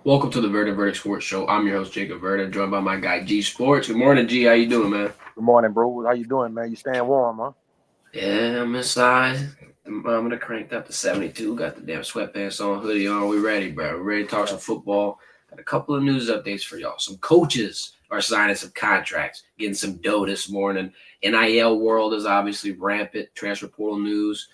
Welcome to the Verdict Sports Show. I'm your host, Jacob Verda, joined by my guy, G-Sportz. Good morning, G. How you doing, man? Good morning, bro. How you doing, man? You staying warm, huh? Yeah, I'm inside. I'm gonna crank up to 72. Got the damn sweatpants on, hoodie on. We ready, bro. We ready to talk some football. Got a couple of news updates for y'all. Some coaches are signing some contracts, getting some dough this morning. NIL world is obviously rampant. Transfer portal news.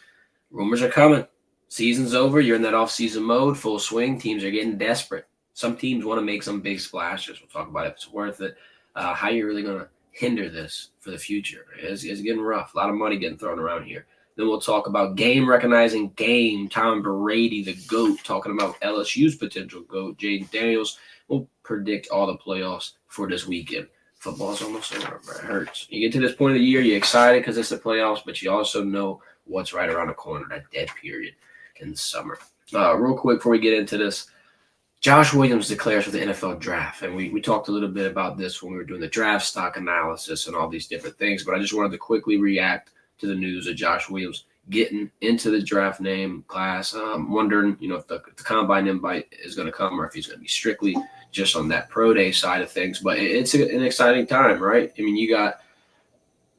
Rumors are coming. Season's over. You're in that off-season mode, full swing. Teams are getting desperate. Some teams want to make some big splashes. We'll talk about if it's worth it. How you really gonna hinder this for the future? It's getting rough. A lot of money getting thrown around here. Then we'll talk about game recognizing game. Tom Brady, the GOAT, talking about LSU's potential GOAT. Jaden Daniels will predict all the playoffs for this weekend. Football's almost over, bro. It hurts. You get to this point of the year, you're excited because it's the playoffs, but you also know what's right around the corner, that dead period in the summer. Real quick before we get into this, Josh Williams declares for the NFL draft. And we talked a little bit about this when we were doing the draft stock analysis and all these different things, but I just wanted to quickly react to the news of Josh Williams getting into the draft name class. Wondering, if the combine invite is going to come or if he's going to be strictly just on that pro day side of things. But it's an exciting time, right? I mean, you got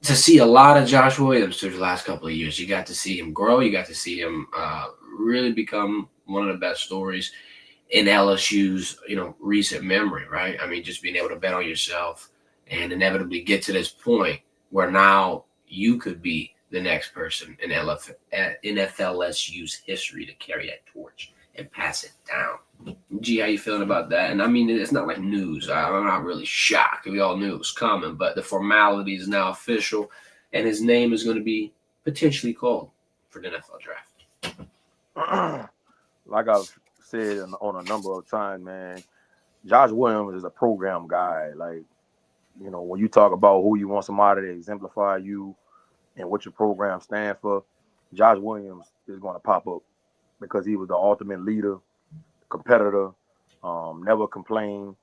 to see a lot of Josh Williams through the last couple of years. You got to see him grow. You got to see him really become one of the best stories in LSU's, recent memory, right? I mean, just being able to bet on yourself and inevitably get to this point where now you could be the next person in NFLSU's history to carry that torch and pass it down. Gee, how you feeling about that? And I mean, it's not like news. I'm not really shocked. We all knew it was coming, but the formality is now official, and his name is going to be potentially called for the NFL draft. Like I've said on a number of times, man, Josh Williams is a program guy. Like, when you talk about who you want somebody to exemplify you and what your program stands for, Josh Williams is going to pop up because he was the ultimate leader, competitor, never complained.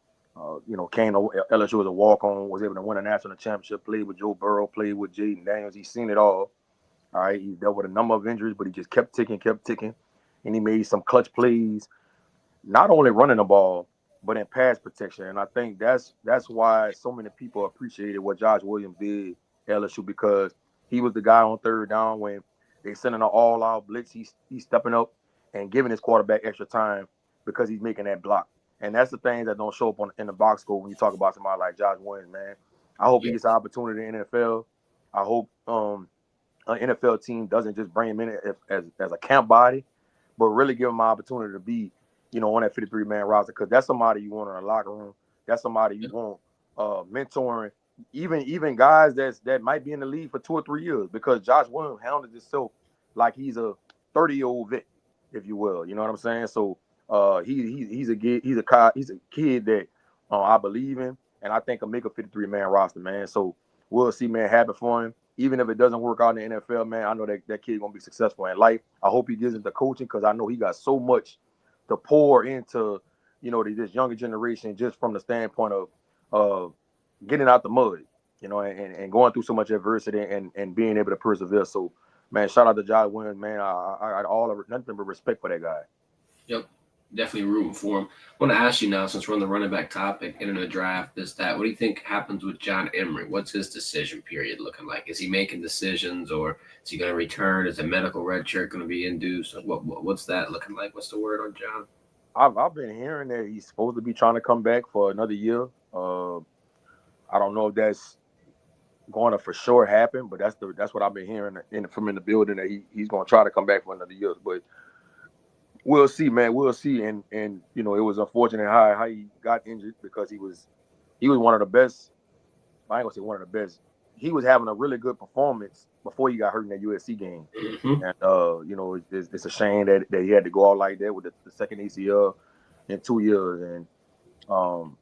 Came to LSU as a walk-on, was able to win a national championship, played with Joe Burrow, played with Jaden Daniels. He's seen it all. All right, he dealt with a number of injuries, but he just kept ticking, and he made some clutch plays, not only running the ball, but in pass protection. And I think that's why so many people appreciated what Josh Williams did at LSU, because he was the guy on third down when they sending an all-out blitz. He's stepping up and giving his quarterback extra time because he's making that block. And that's the things that don't show up in the box score when you talk about somebody like Josh Williams, man. I hope he gets an opportunity in the NFL. I hope an NFL team doesn't just bring him in as a camp body, but really give him an opportunity to be, on that 53-man roster, because that's somebody you want in the locker room. That's somebody you want mentoring, even guys that might be in the league for 2 or 3 years, because Josh Williams handles himself like he's a 30-year-old vet, if you will. You know what I'm saying? So he's a kid that I believe in, and I think will make a 53-man roster, man. So we'll see, man, happen for him. Even if it doesn't work out in the NFL, man, I know that kid's gonna be successful in life. I hope he gets into coaching, because I know he got so much to pour into, this younger generation, just from the standpoint of getting out the mud, and going through so much adversity and being able to persevere. So, man, shout out to Josh Williams, man. I got nothing but respect for that guy. Yep. Definitely rooting for him. I want to ask you now, since we're on the running back topic and in the draft, what do you think happens with John Emery? What's his decision period looking like? Is he making decisions, or is he going to return? Is the medical red shirt going to be induced? What's that looking like? What's the word on John? I've been hearing that he's supposed to be trying to come back for another year. I don't know if that's going to for sure happen, but that's what I've been hearing from in the building, that he's going to try to come back for another year. But we'll see, man. We'll see. And it was unfortunate how he got injured, because he was one of the best. I ain't gonna say one of the best. He was having a really good performance before he got hurt in that USC game. Mm-hmm. And it's a shame that he had to go out like that with the second ACL in 2 years. And I'm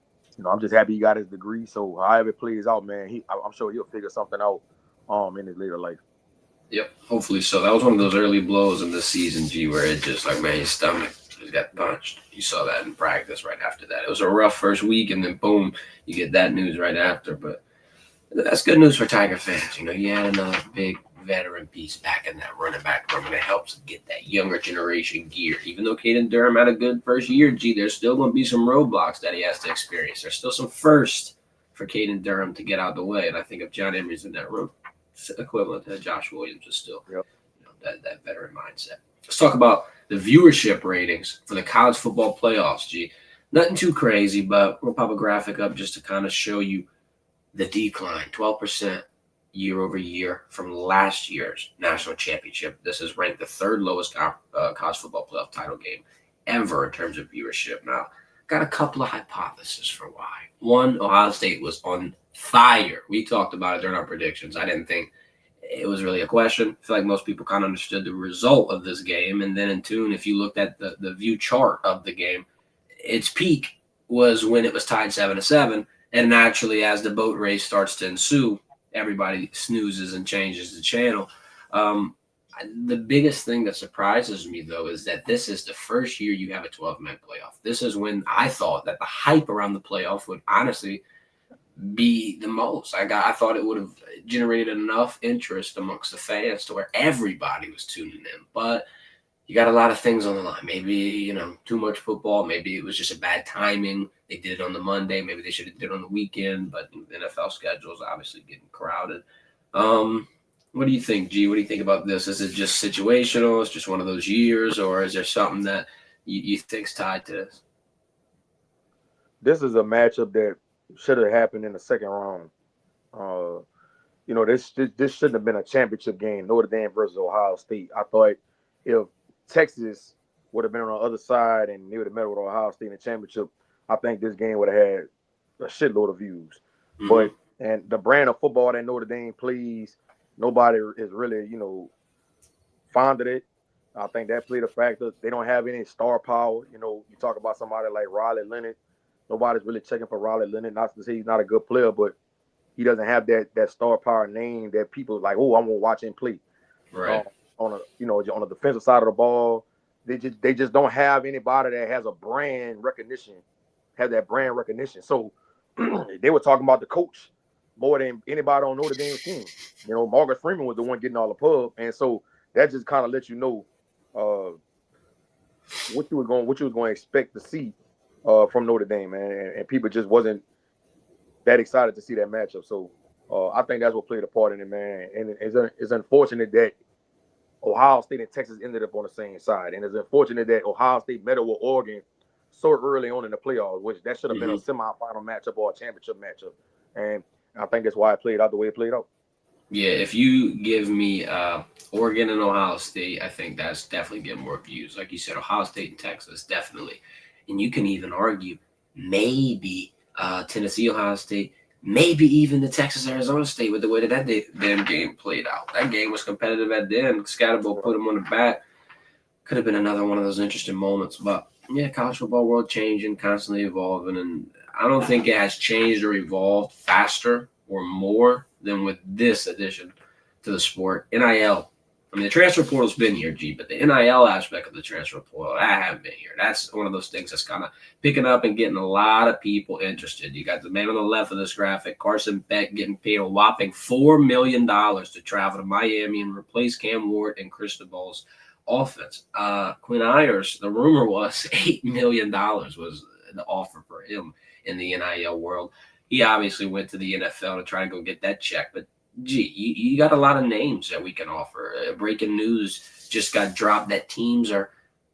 just happy he got his degree. So however it plays out, man, I'm sure he'll figure something out in his later life. Yep, hopefully so. That was one of those early blows in the season, G, where it just like, man, his stomach just got punched. You saw that in practice right after that. It was a rough first week, and then boom, you get that news right after. But that's good news for Tiger fans. He had another big veteran piece back in that running back room, and it helps get that younger generation geared. Even though Caden Durham had a good first year, there's still going to be some roadblocks that he has to experience. There's still some first for Caden Durham to get out of the way, and I think if John Emery's in that room, it's equivalent to Josh Williams is still that veteran mindset. Let's talk about the viewership ratings for the college football playoffs, G. Nothing too crazy, but we'll pop a graphic up just to kind of show you the decline, 12% year over year from last year's national championship. This is ranked the third lowest college football playoff title game ever in terms of viewership. Now, got a couple of hypotheses for why. One, Ohio State was on fire. We talked about it during our predictions. I didn't think it was really a question. I feel like most people kind of understood the result of this game. And then in tune, if you looked at the view chart of the game, its peak was when it was tied 7-7. And naturally, as the boat race starts to ensue, everybody snoozes and changes the channel. The biggest thing that surprises me, though, is that this is the first year you have a 12-man playoff. This is when I thought that the hype around the playoff would honestly be the most. I thought it would have generated enough interest amongst the fans to where everybody was tuning in. But you got a lot of things on the line. Maybe, too much football. Maybe it was just a bad timing. They did it on the Monday. Maybe they should have did it on the weekend. But the NFL schedule is obviously getting crowded. What do you think, G? What do you think about this? Is it just situational? It's just one of those years? Or is there something that you think's tied to this? This is a matchup that should have happened in the second round. This shouldn't have been a championship game, Notre Dame versus Ohio State. I thought if Texas would have been on the other side and they would have met with Ohio State in the championship, I think this game would have had a shitload of views. Mm-hmm. And the brand of football that Notre Dame plays, nobody is really, fond of it. I think that played a factor. They don't have any star power. You talk about somebody like Riley Leonard. Nobody's really checking for Riley Leonard. Not to say he's not a good player, but he doesn't have that star power name that people like, oh, I'm gonna watch him play. Right. On the defensive side of the ball, they just don't have anybody that has a brand recognition, have that brand recognition. So they were talking about the coach more than anybody on Notre Dame's team. Marcus Freeman was the one getting all the pub, and so that just kind of lets you know what you was going to expect to see from Notre Dame, man. And people just wasn't that excited to see that matchup. So I think that's what played a part in it, man. And it's unfortunate that Ohio State and Texas ended up on the same side, and it's unfortunate that Ohio State met with Oregon so early on in the playoffs, which that should have been a semifinal matchup or a championship matchup. And I think that's why it played out the way it played out. Yeah, if you give me Oregon and Ohio State, I think that's definitely getting more views. Like you said, Ohio State and Texas, definitely. And you can even argue maybe Tennessee, Ohio State, maybe even the Texas, Arizona State with the way that damn game played out. That game was competitive at the end. Scatterbo put him on the back. Could have been another one of those interesting moments. But, yeah, college football world changing, constantly evolving. And I don't think it has changed or evolved faster or more than with this addition to the sport. NIL. I mean, the transfer portal's been here, G, but the NIL aspect of the transfer portal, that haven't been here. That's one of those things that's kind of picking up and getting a lot of people interested. You got the man on the left of this graphic, Carson Beck, getting paid a whopping $4 million to travel to Miami and replace Cam Ward and Cristobal's offense. Quinn Ayers, the rumor was $8 million was the offer for him in the NIL world. He obviously went to the NFL to try to go get that check, but gee, you got a lot of names that we can offer. Breaking news just got dropped that teams are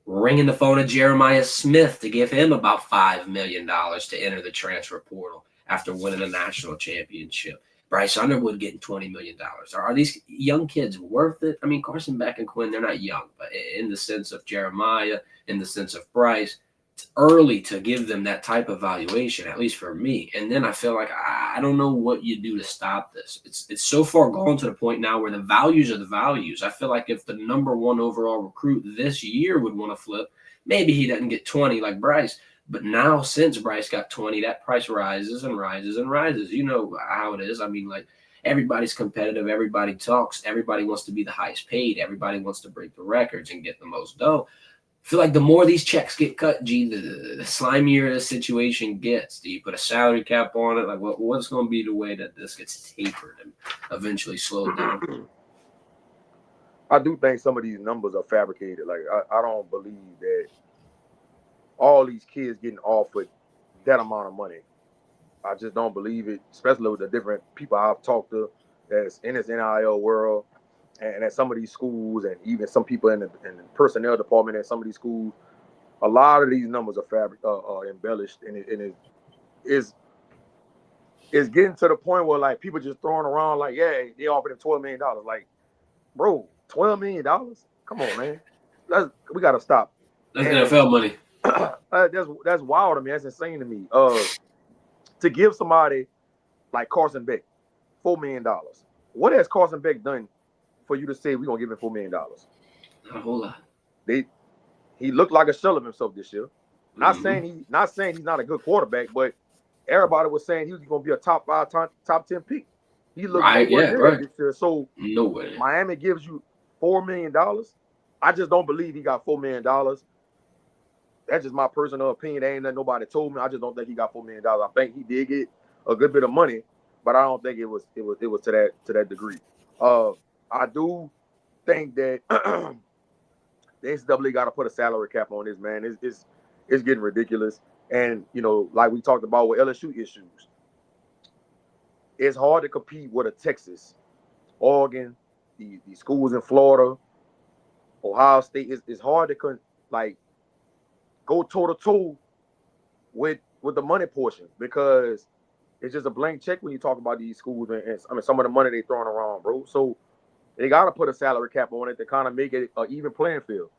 ringing the phone of Jeremiah Smith to give him about $5 million to enter the transfer portal after winning a national championship. Bryce Underwood getting $20 million. Are these young kids worth it? I mean, Carson Beck and Quinn, they're not young, but in the sense of Jeremiah, in the sense of Bryce, it's early to give them that type of valuation, at least for me. And then I feel like I don't know what you do to stop this. It's so far gone to the point now where the values are the values. I feel like if the number one overall recruit this year would want to flip, maybe he doesn't get 20 like Bryce. But now since Bryce got 20, that price rises and rises and rises. You know how it is. I mean, like, everybody's competitive. Everybody talks. Everybody wants to be the highest paid. Everybody wants to break the records and get the most dough. I feel like the more these checks get cut, G, the slimier the situation gets. Do you put a salary cap on it? Like, what's going to be the way that this gets tapered and eventually slowed down? I do think some of these numbers are fabricated. Like I don't believe that all these kids getting offered that amount of money. I just don't believe it, especially with the different people I've talked to that's in this NIL world and at some of these schools, and even some people in the personnel department at some of these schools. A lot of these numbers are embellished, and it is it's getting to the point where like people just throwing around like, yeah, they offered him $12 million. Like, bro, $12 million? Come on, man. We gotta stop. That's And NFL money. that's wild to me. That's insane to me. To give somebody like Carson Beck $4 million. What has Carson Beck done for you to say we're gonna give him $4 million? Not a whole lot. He looked like a shell of himself this year. Not Mm-hmm. saying he's not a good quarterback, but everybody was saying he was gonna be a top 5, top 10 pick. He looked Right, nowhere yeah, near right. that this year. So No way. Miami gives you $4 million. I just don't believe he got $4 million. That's just my personal opinion. There ain't nothing nobody told me. I just don't think he got $4 million. I think he did get a good bit of money, but I don't think it was to that degree. I do think that the NCAA got to put a salary cap on this, man. It's getting ridiculous. And like we talked about with LSU issues, it's hard to compete with a Texas, Oregon, the schools in Florida, Ohio State. It's hard to like go toe to toe with the money portion, because it's just a blank check when you talk about these schools and I mean some of the money they throwing around, bro. So they got to put a salary cap on it to kind of make it an even playing field.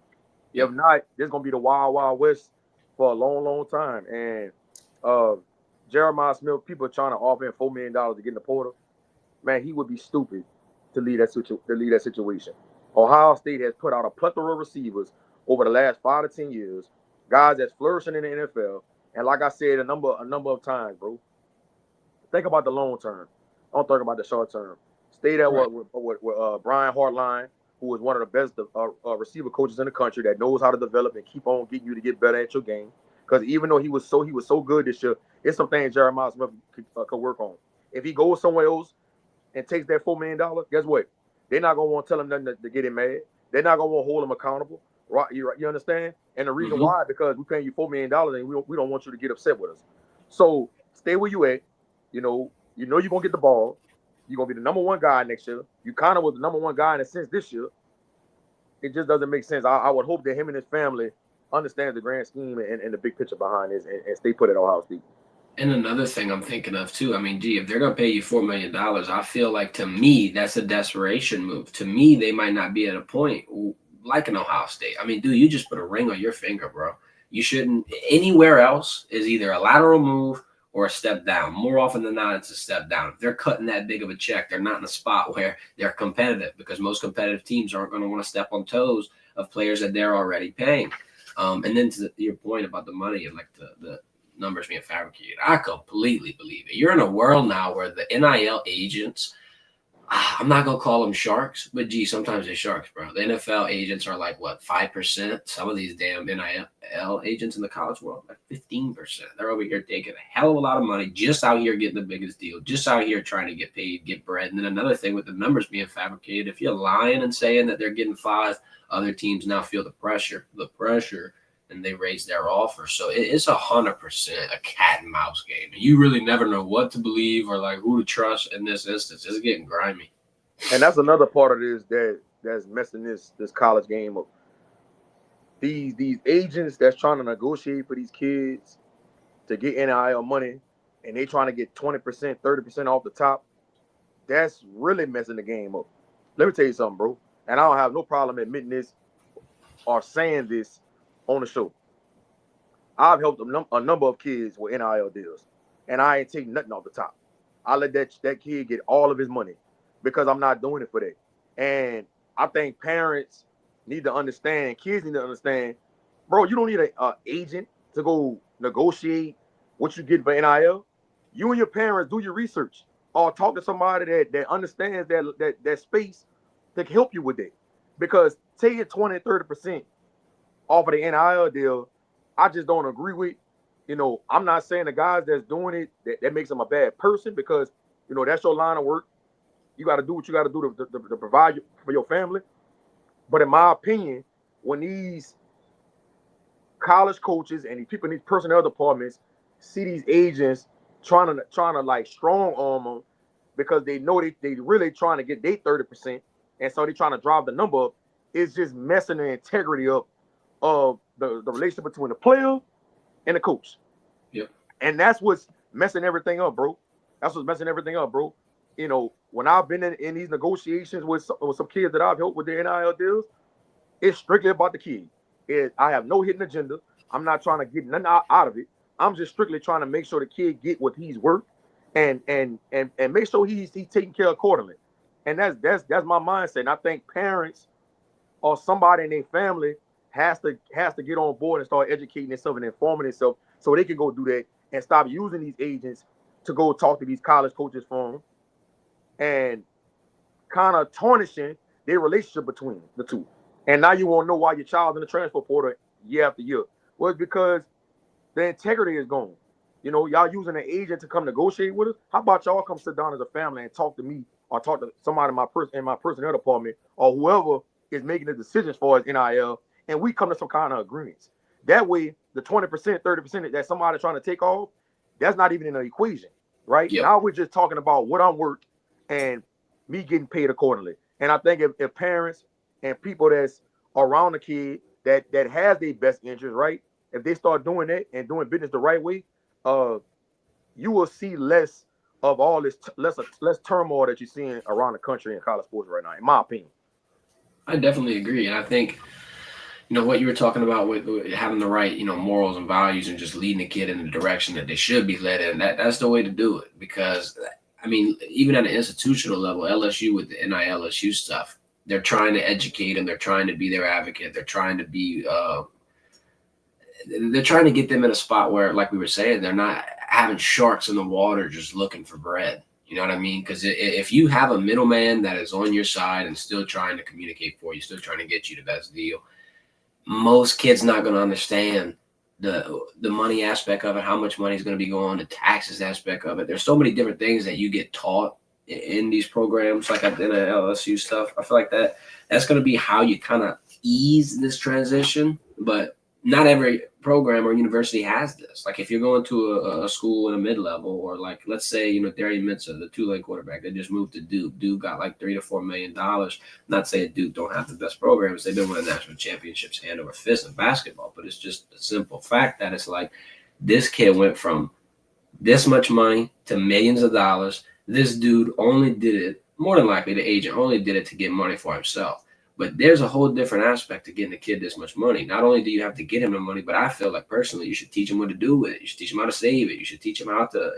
If not, this is gonna be the wild, wild west for a long, long time. And uh, Jeremiah Smith, people trying to offer him $4 million to get in the portal. Man, he would be stupid to lead that situation. Ohio State has put out a plethora of receivers over the last 5 to 10 years, guys that's flourishing in the NFL. And like I said a number of times, bro, think about the long term. Don't think about the short term. Stay there Right. with Brian Hartline, who is one of the best receiver coaches in the country that knows how to develop and keep on getting you to get better at your game. Because even though he was so good this year, it's some things Jeremiah Smith could work on. If he goes somewhere else and takes that $4 million, guess what? They're not gonna want to tell him nothing to get him mad. They're not gonna want to hold him accountable. Right? You understand? And the reason Mm-hmm. why, because we're paying you $4 million and we don't want you to get upset with us. So stay where you at. You're gonna get the ball. You're gonna be the number one guy next year. You kind of was the number one guy in a sense this year. It just doesn't make sense. I would hope that him and his family understand the grand scheme and the big picture behind this and stay put at Ohio State. And another thing I'm thinking of too, I mean, gee, if they're gonna pay you $4 million, I feel like to me that's a desperation move. To me, they might not be at a point like an Ohio State. I mean, dude, you just put a ring on your finger, bro. You shouldn't anywhere else is either a lateral move or a step down. More often than not, it's a step down. If they're cutting that big of a check, they're not in a spot where they're competitive, because most competitive teams aren't going to want to step on toes of players that they're already paying. And then to your point about the money and like the numbers being fabricated, I completely believe it. You're in a world now where the NIL agents, I'm not gonna call them sharks, but gee, sometimes they're sharks, bro. The NFL agents are like what, 5%? Some of these damn NIL agents in the college world, like 15%. They're over here taking a hell of a lot of money, just out here getting the biggest deal, just out here trying to get paid, get bread. And then another thing with the numbers being fabricated, if you're lying and saying that they're getting 5, other teams now feel the pressure, and they raise their offer. So it's 100% a cat and mouse game, and you really never know what to believe or like who to trust in this instance. It's getting grimy. And that's another part of this that's messing this college game up. These agents that's trying to negotiate for these kids to get NIL money, and they trying to get 20%, 30% off the top. That's really messing the game up. Let me tell you something, bro. And I don't have no problem admitting this or saying this on the show. I've helped a number of kids with NIL deals, and I ain't taking nothing off the top. I let that kid get all of his money because I'm not doing it for that. And I think parents need to understand, kids need to understand, bro. You don't need an agent to go negotiate what you get for NIL. You and your parents do your research, or talk to somebody that understands that space to help you with that. Because taking 20, 30% off of the NIL deal, I just don't agree with. I'm not saying the guys that's doing it that makes them a bad person, because that's your line of work. You got to do what you got to do to provide for your family. But in my opinion, when these college coaches and these people in these personnel departments see these agents trying to like strong arm them because they know they really trying to get their 30%, and so they trying to drive the number up, it's just messing the integrity up of the relationship between the player and the coach. Yep. And that's what's messing everything up, bro. That's what's messing everything up, bro. You know, when I've been in these negotiations with some kids that I've helped with their NIL deals, it's strictly about the kid. I have no hidden agenda. I'm not trying to get nothing out of it. I'm just strictly trying to make sure the kid get what he's worth, and make sure he's taken care of accordingly. And that's my mindset. And I think parents or somebody in their family has to get on board and start educating themselves and informing themselves so they can go do that and stop using these agents to go talk to these college coaches for them and kind of tarnishing their relationship between the two. And now you won't know why your child's in the transfer portal year after year. Well, it's because the integrity is gone. You know, y'all using an agent to come negotiate with us. How about y'all come sit down as a family and talk to me or talk to somebody in my personnel department or whoever is making the decisions for us NIL, and we come to some kind of agreements. That way, the 20%, 30% that somebody's trying to take off, that's not even in the equation, right? Yep. Now we're just talking about what I'm worth and me getting paid accordingly. And I think if parents and people that's around the kid that has their best interest, right? If they start doing that and doing business the right way, you will see less of all this less turmoil that you're seeing around the country in college sports right now, in my opinion. I definitely agree, and I think what you were talking about with having the right morals and values and just leading the kid in the direction that they should be led in. That's the way to do it, because I mean, even at an institutional level, LSU with the NILSU stuff, they're trying to educate them. They're trying to be their advocate. They're trying to be they're trying to get them in a spot where, like we were saying, they're not having sharks in the water just looking for bread. You know what I mean? Because if you have a middleman that is on your side and still trying to communicate for you, still trying to get you the best deal, most kids not going to understand the money aspect of it, how much money is going to be going, the taxes aspect of it. There's so many different things that you get taught in these programs, like in the LSU stuff. I feel like that's going to be how you kind of ease this transition, but not every program or university has this. Like if you're going to a school in a mid-level, or like, let's say, Darian Mincer, the Tulane quarterback that just moved to Duke. Duke got like $3 to $4 million. Not saying Duke don't have the best programs. They've been winning national championships hand over fist in basketball, but it's just a simple fact that it's like this kid went from this much money to millions of dollars. This dude only did it, more than likely the agent only did it to get money for himself. But there's a whole different aspect to getting a kid this much money. Not only do you have to get him the money, but I feel like personally you should teach him what to do with it. You should teach him how to save it. You should teach him how to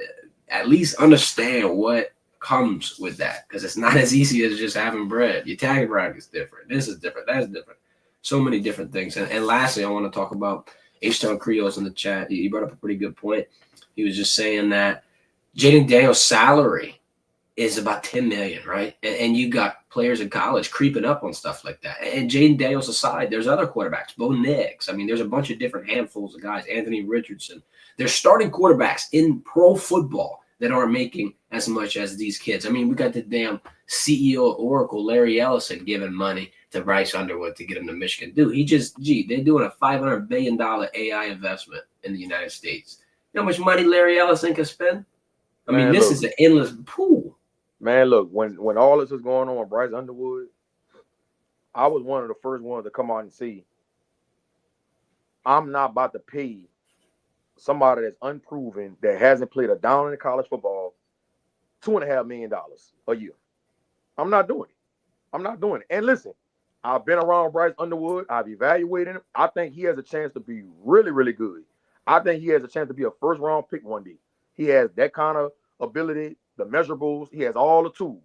at least understand what comes with that, because it's not as easy as just having bread. Your tag bracket is different. This is different. That's different. So many different things. And lastly, I want to talk about H-Town Creoles in the chat. He brought up a pretty good point. He was just saying that Jaden Daniels' salary is about $10 million, right? And you got players in college creeping up on stuff like that. And Jaden Daniels aside, there's other quarterbacks, Bo Nix. I mean, there's a bunch of different handfuls of guys, Anthony Richardson. There's starting quarterbacks in pro football that aren't making as much as these kids. I mean, we got the damn CEO of Oracle, Larry Ellison, giving money to Bryce Underwood to get him to Michigan. Dude, they're doing a $500 billion AI investment in the United States. You know how much money Larry Ellison can spend? I mean, this is an endless pool. Man, look, when all this was going on with Bryce Underwood, I was one of the first ones to come out and say, I'm not about to pay somebody that's unproven, that hasn't played a down in college football, $2.5 million a year. I'm not doing it. I'm not doing it. And listen, I've been around Bryce Underwood. I've evaluated him. I think he has a chance to be really, really good. I think he has a chance to be a first-round pick one day. He has that kind of ability, the measurables. He has all the tools,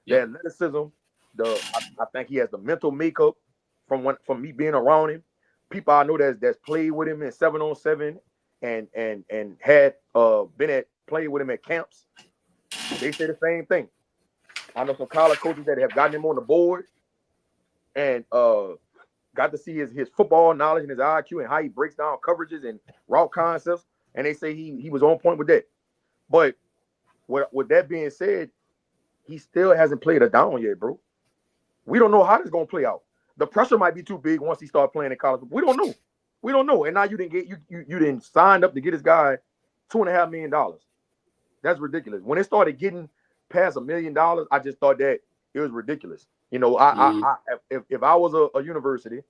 the athleticism. I think he has the mental makeup from me being around him. People I know that's played with him in 7-on-7 and had played with him at camps. They say the same thing. I know some college coaches that have gotten him on the board and got to see his football knowledge and his IQ and how he breaks down coverages and route concepts. And they say he was on point with that. But with that being said, he still hasn't played a down yet, bro. We don't know how this is going to play out. The pressure might be too big once he started playing in college. We don't know. We don't know. And now you didn't get you didn't sign up to get this guy $2.5 million. That's ridiculous. When it started getting past $1 million, I just thought that it was ridiculous. You know, if I was a university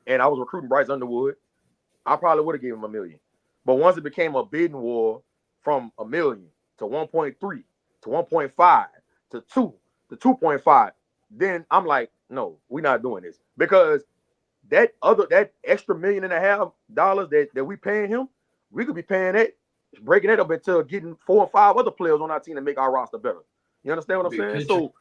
and I was recruiting Bryce Underwood, I probably would have given him $1 million. But once it became a bidding war from $1 million to 1.3 to 1.5 to 2 to 2.5, then I'm like, no, we're not doing this. Because that extra $1.5 million that we paying him, we could be paying that, breaking that up into getting 4 or 5 other players on our team to make our roster better. You understand what I'm saying? Picture. So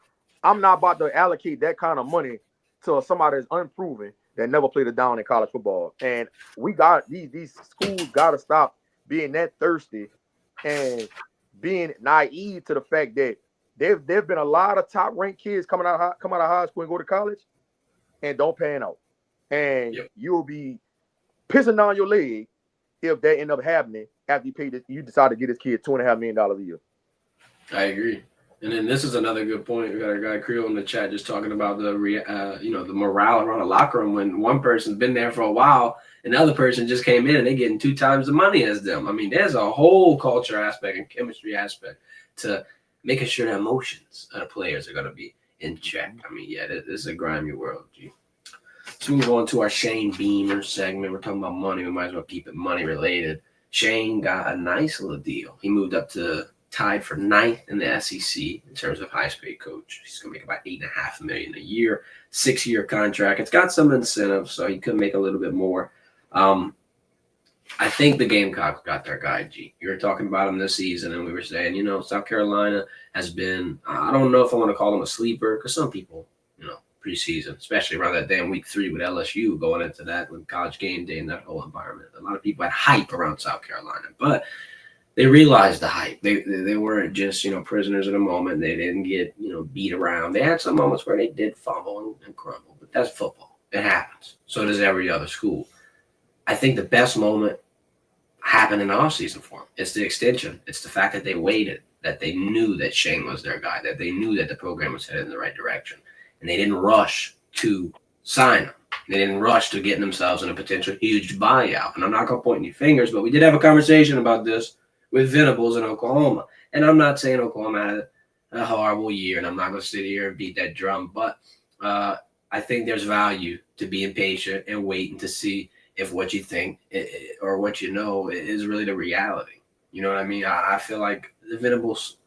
I'm not about to allocate that kind of money to somebody that's unproven that never played a down in college football. And we got these schools got to stop being that thirsty and being naive to the fact that there've been a lot of top ranked kids come out of high school and go to college and don't pan out. And you'll be pissing down your leg if that end up happening after you decide to get this kid $2.5 million a year. I agree. And then this is another good point. We got our guy Creel in the chat just talking about the morale around the locker room when one person's been there for a while, another person just came in and they're getting 2 times the money as them. I mean, there's a whole culture aspect and chemistry aspect to making sure the emotions of the players are going to be in check. I mean, yeah, this is a grimy world, G. Let's move on to our Shane Beamer segment. We're talking about money. We might as well keep it money related. Shane got a nice little deal. He moved up to tied for 9th in the SEC in terms of highest paid coach. He's going to make about $8.5 million a year, 6-year contract. It's got some incentives, so he could make a little bit more. I think the Gamecocks got their guy, G. You were talking about him this season, and we were saying, South Carolina has been, I don't know if I want to call him a sleeper, because some people, preseason, especially around that damn week 3 with LSU going into that with College Game Day and that whole environment. A lot of people had hype around South Carolina, but they realized the hype. They weren't just, prisoners of the moment. They didn't get, beat around. They had some moments where they did fumble and crumble, but that's football. It happens. So does every other school. I think the best moment happened in the offseason for them. It's the extension. It's the fact that they waited, that they knew that Shane was their guy, that they knew that the program was headed in the right direction. And they didn't rush to sign him. They didn't rush to getting themselves in a potential huge buyout. And I'm not going to point any fingers, but we did have a conversation about this with Venables in Oklahoma. And I'm not saying Oklahoma had a horrible year, and I'm not going to sit here and beat that drum, but I think there's value to being patient and waiting to see if what you think or what you know is really the reality. You know what I mean? I feel like the Venables,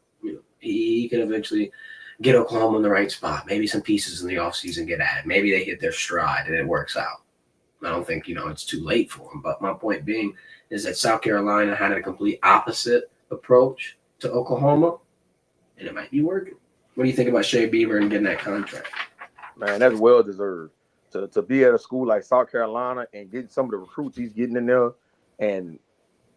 he could eventually get Oklahoma in the right spot. Maybe some pieces in the offseason get added. Maybe they hit their stride and it works out. I don't think, it's too late for them. But my point being is that South Carolina had a complete opposite approach to Oklahoma, and it might be working. What do you think about Shea Beamer and getting that contract? Man, that's well deserved. To be at a school like South Carolina and get some of the recruits he's getting in there and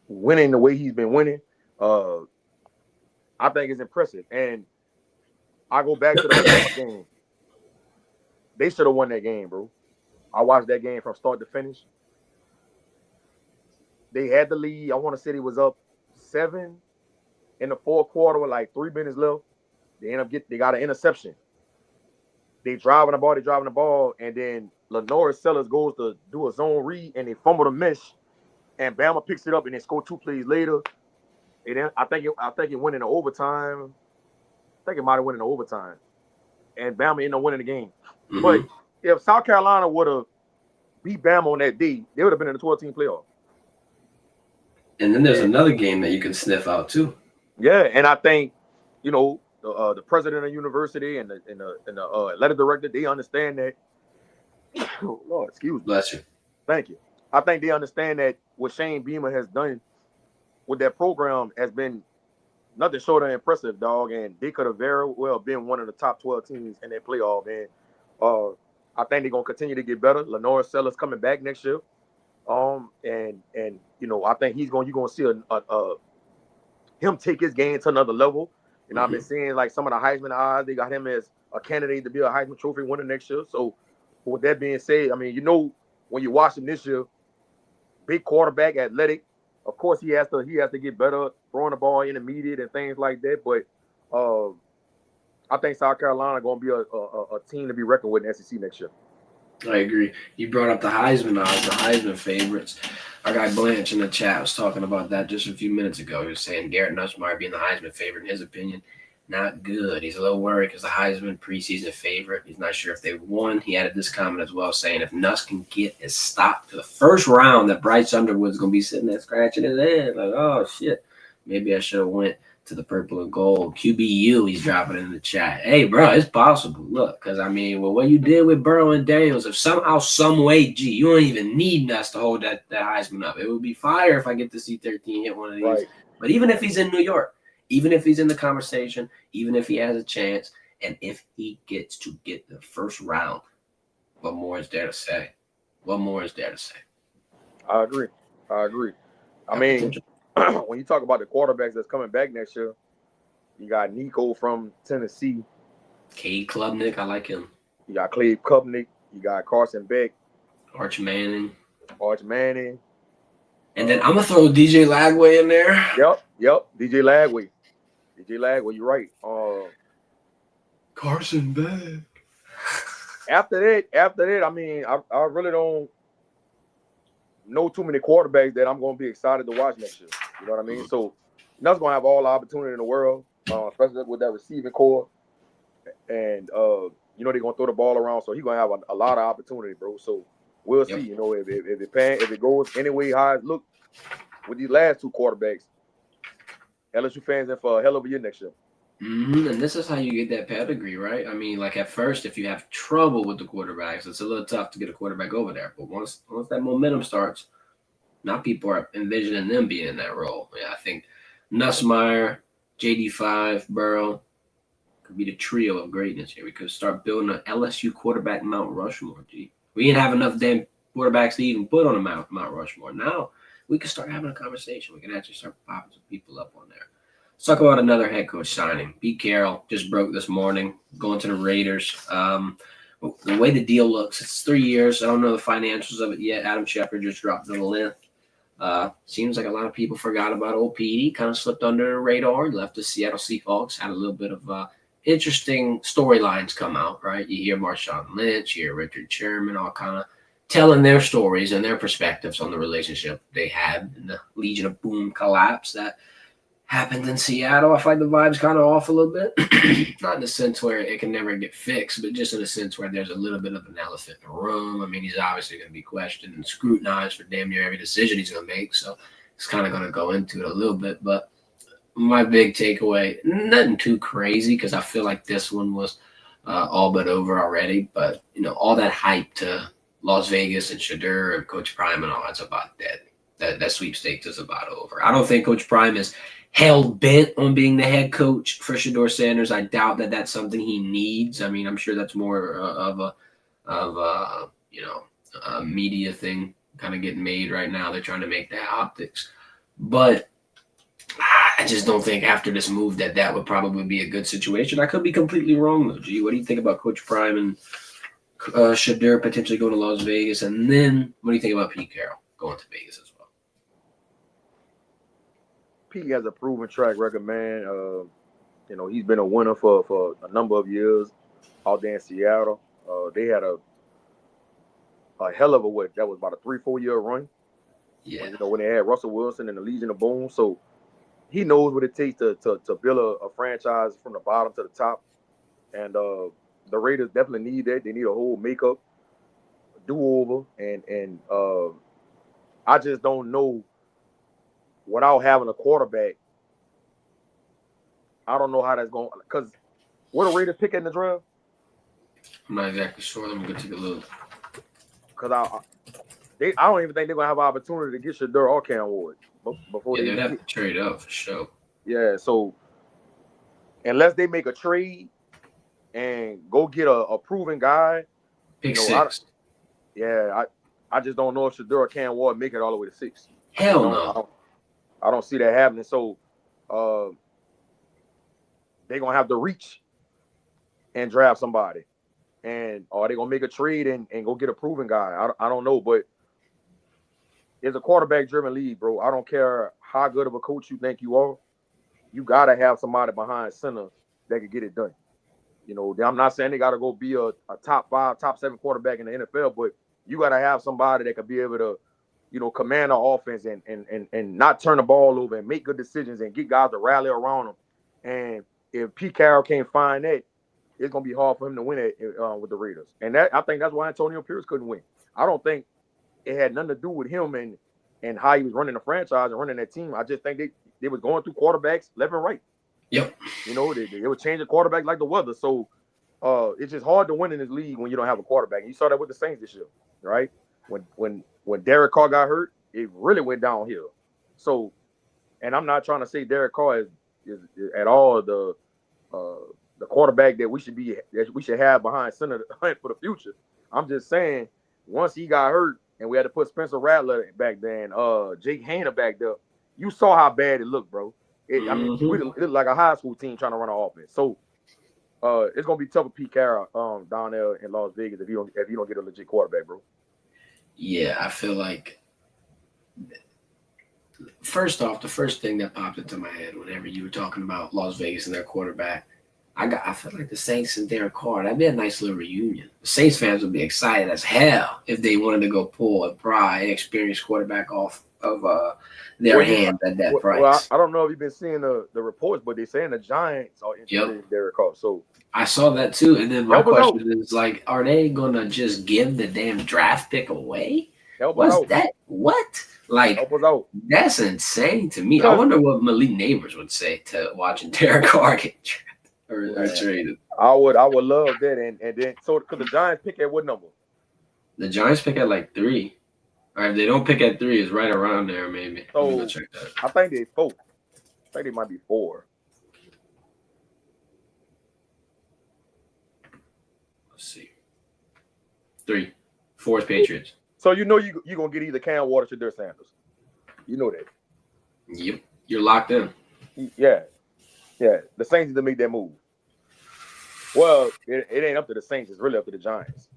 winning the way he's been winning, I think it's impressive. And I go back to the game. They should have won that game, bro. I watched that game from start to finish. They had the lead. I want to say they was up 7 in the 4th quarter with like 3 minutes left. They got an interception. They driving the ball, and then Lenore Sellers goes to do a zone read, and they fumble the mesh, and Bama picks it up, and they score 2 plays later. And then I think it went into overtime. I think it might have went into overtime, and Bama ended up winning the game. Mm-hmm. But if South Carolina would have beat Bama on that day, they would have been in the 12-team playoff. And then there's another game that you can sniff out too. Yeah, and I think, the president of the university and the athletic director, they understand that. Oh, Lord, excuse me. Bless you. Thank you. I think they understand that what Shane Beamer has done with that program has been nothing short of impressive, dog. And they could have very well been one of the top 12 teams in that playoff. And I think they're gonna continue to get better. Lenore Sellers coming back next year. And I think you're gonna see him take his game to another level. And I've been seeing like some of the Heisman odds, they got him as a candidate to be a Heisman Trophy winner next year. So with that being said, I mean, when you watch him this year, big quarterback, athletic. Of course, he has to get better throwing the ball intermediate and things like that. But I think South Carolina going to be a team to be reckoned with in the SEC next year. I agree. You brought up the Heisman odds, the Heisman favorites. Our guy Blanche in the chat was talking about that just a few minutes ago. He was saying Garrett Nussmeier being the Heisman favorite, in his opinion, not good. He's a little worried because the Heisman preseason favorite. He's not sure if they won. He added this comment as well, saying if Nuss can get his stop to the first round, that Bryce Underwood's going to be sitting there scratching his head like, oh shit, maybe I should have went to the purple and gold. QBU, he's dropping in the chat. Hey, bro, it's possible. Look, because I mean, well, what you did with Burrow and Daniels, if somehow, some way, gee, you don't even need us to hold that Heisman up. It would be fire if I get to see 13 hit one of these. Right. But even if he's in New York, even if he's in the conversation, even if he has a chance, and if he gets to get the first round, what more is there to say? What more is there to say? I agree. I mean, when you talk about the quarterbacks that's coming back next year, you got Nico from Tennessee. Cade Klubnik, I like him. You got Clay Kupnik. You got Carson Beck. Arch Manning. And then I'm going to throw DJ Lagway in there. Yep. DJ Lagway, you're right. Carson Beck. After that, I mean, I really don't know too many quarterbacks that I'm going to be excited to watch next year. You know what I mean? So, Nutt's going to have all the opportunity in the world, especially with that receiving core. And, you know, they're going to throw the ball around, so he's going to have a lot of opportunity, bro. So, we'll see, you know, if it goes any way how it look with these last two quarterbacks. LSU fans in for a hell of a year next year. Mm-hmm. And this is how you get that pedigree, right? I mean, like at first, if you have trouble with the quarterbacks, it's a little tough to get a quarterback over there. But once that momentum starts, now people are envisioning them being in that role. Yeah, I think Nussmeier, JD5, Burrow could be the trio of greatness here. We could start building an LSU quarterback Mount Rushmore. Gee, we didn't have enough damn quarterbacks to even put on a Mount Rushmore. Now we can start having a conversation. We can actually start popping some people up on there. Let's talk about another head coach signing. Pete Carroll just broke this morning, going to the Raiders. The way the deal looks, it's 3 years. I don't know the financials of it yet. Adam Shepard just dropped it on the length. Seems like a lot of people forgot about old Petey. Kind of slipped under the radar. Left the Seattle Seahawks. Had a little bit of interesting storylines come out, right? You hear Marshawn Lynch, you hear Richard Sherman, all kind of telling their stories and their perspectives on the relationship they had in the Legion of Boom collapse that happened in Seattle. I find the vibe's kind of off a little bit. Not in the sense where it can never get fixed, but just in a sense where there's a little bit of an elephant in the room. I mean, he's obviously going to be questioned and scrutinized for damn near every decision he's going to make. So it's kind of going to go into it a little bit. But my big takeaway, nothing too crazy because I feel like this one was all but over already. But, you know, all that hype to Las Vegas and Shedeur and Coach Prime and all, that's about dead. That sweepstakes is about over. I don't think Coach Prime is hell bent on being the head coach for Shedeur Sanders. I doubt that that's something he needs. I mean, I'm sure that's more of a media thing kind of getting made right now. They're trying to make that optics, but I just don't think after this move that would probably be a good situation. I could be completely wrong though. G, what do you think about Coach Prime and Shedeur potentially going to Las Vegas? And then what do you think about Pete Carroll going to Vegas as well? Pete has a proven track record, man. You know, he's been a winner for a number of years out there in Seattle. They had a hell of a that was about a 3-4 year run. Yeah. You know, when they had Russell Wilson and the Legion of Boom. So he knows what it takes to build a franchise from the bottom to the top. And the Raiders definitely need that. They need a whole makeup, do-over. And I just don't know. Without having a quarterback, I don't know how that's going. Because what the Raiders pick in the draft? I'm not exactly sure. Let me go take a look. Because I don't even think they're gonna have an opportunity to get Shedeur or Cam Ward before they'd have to trade up for sure. Yeah, so unless they make a trade and go get a proven guy, pick 6. I just don't know if Shedeur or Cam Ward make it all the way to 6. Hell no. I don't see that happening. So they're going to have to reach and draft somebody. And are they going to make a trade and go get a proven guy? I don't know. But it's a quarterback-driven league, bro. I don't care how good of a coach you think you are. You got to have somebody behind center that can get it done. I'm not saying they got to go be a top 5, top 7 quarterback in the NFL, but you got to have somebody that could be able to, command the offense and not turn the ball over and make good decisions and get guys to rally around him. And if Pete Carroll can't find that, it's gonna be hard for him to win it with the Raiders. And I think that's why Antonio Pierce couldn't win. I don't think it had nothing to do with him and how he was running the franchise and running that team. I just think they was going through quarterbacks left and right. Yep. They would change the quarterback like the weather. So it's just hard to win in this league when you don't have a quarterback. And you saw that with the Saints this year, right? When Derek Carr got hurt, it really went downhill. So, and I'm not trying to say Derek Carr is at all the quarterback that we should have behind center for the future. I'm just saying once he got hurt and we had to put Spencer Rattler back there and Jake Haener back there, you saw how bad it looked, bro. It looked like a high school team trying to run an offense. So it's gonna be tough for Pete Carroll down there in Las Vegas if you don't get a legit quarterback, bro. Yeah, I feel like first off, the first thing that popped into my head whenever you were talking about Las Vegas and their quarterback, I feel like the Saints and Derek Carr, that'd be a nice little reunion. The Saints fans would be excited as hell if they wanted to go pull a experienced quarterback off of their hands at that price. Well, I don't know if you've been seeing the reports, but they're saying the Giants are interested in Derek Carr. So I saw that too. And then my question is like, are they gonna just give the damn draft pick away? What's that? What? Like, that's insane to me. I wonder what Malik Neighbors would say to watching Derek Carr get traded. I would love that. And then so because the Giants pick at what number? The Giants pick at like 3. Or if they don't pick at 3, it's right around there, maybe. So Let me go check that. I think they're 4. I think they might be 4. Let's see. 3. 4 Patriots. So you're gonna get either Cam Waters or Shadur Sanders. You know that. Yep. You're locked in. Yeah. The Saints need to make that move. Well, it ain't up to the Saints. It's really up to the Giants.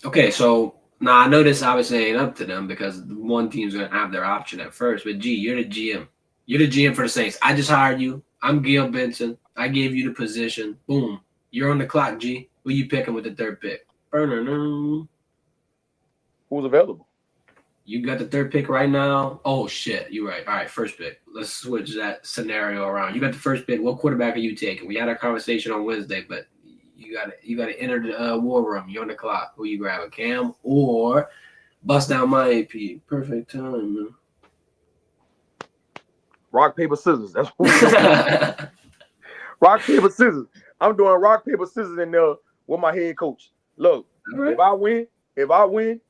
Okay, so now I know this obviously ain't up to them because one team's gonna have their option at first. But G, you're the GM. You're the GM for the Saints. I just hired you. I'm Gil Benson. I gave you the position. Boom. You're on the clock, G. Who you picking with the 3rd pick? Who's available? You got the 3rd pick right now. Oh shit, you're right. All right, 1st pick. Let's switch that scenario around. You got the 1st pick. What quarterback are you taking? We had a conversation on Wednesday, but you got to enter the war room. You're on the clock. Who you grabbing, Cam or bust down my AP? Perfect time, man. Rock paper scissors. That's what rock paper scissors. I'm doing rock paper scissors in there with my head coach. Look, right. If I win.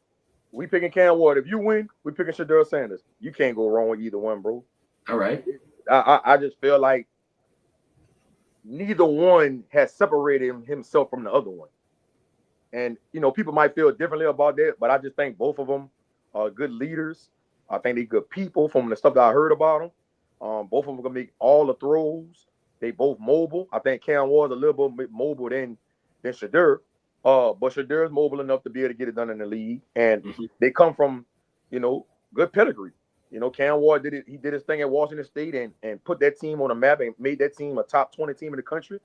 We picking Cam Ward. If you win, we picking Shadur Sanders. You can't go wrong with either one, bro. All right. I just feel like neither one has separated himself from the other one. And, people might feel differently about that, but I just think both of them are good leaders. I think they're good people from the stuff that I heard about them. Both of them can make all the throws. They both mobile. I think Cam Ward's a little bit mobile than Shadur. But Shadur is mobile enough to be able to get it done in the league, and they come from, good pedigree. Cam Ward did it. He did his thing at Washington State and put that team on the map and made that team a top 20 team in the country.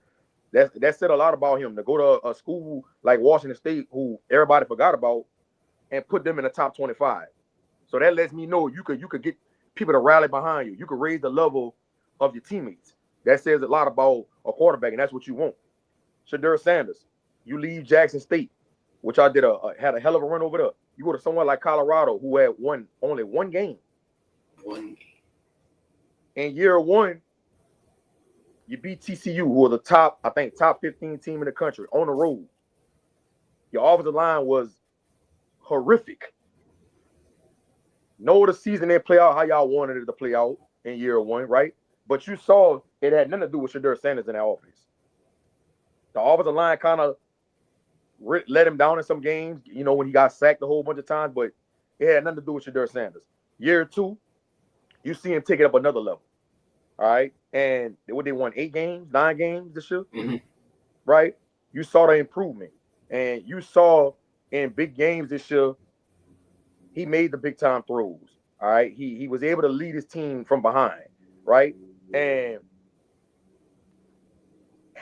That said a lot about him to go to a school like Washington State, who everybody forgot about, and put them in the top 25. So that lets me know you could get people to rally behind you. You could raise the level of your teammates. That says a lot about a quarterback, and that's what you want. Shadur Sanders. You leave Jackson State, which I had a hell of a run over there. You go to somewhere like Colorado, who had only one game. In year 1, you beat TCU, who was the top 15 team in the country on the road. Your offensive line was horrific. No, the season didn't play out how y'all wanted it to play out in year 1, right? But you saw it had nothing to do with Shadur Sanders in that offense. The offensive line kind of let him down in some games, when he got sacked a whole bunch of times, but it had nothing to do with Shadur Sanders. Year 2, you see him take it up another level. All right. And they won 8 games, 9 games this year. Mm-hmm. Right? You saw the improvement. And you saw in big games this year, he made the big time throws. All right. He was able to lead his team from behind. Right. And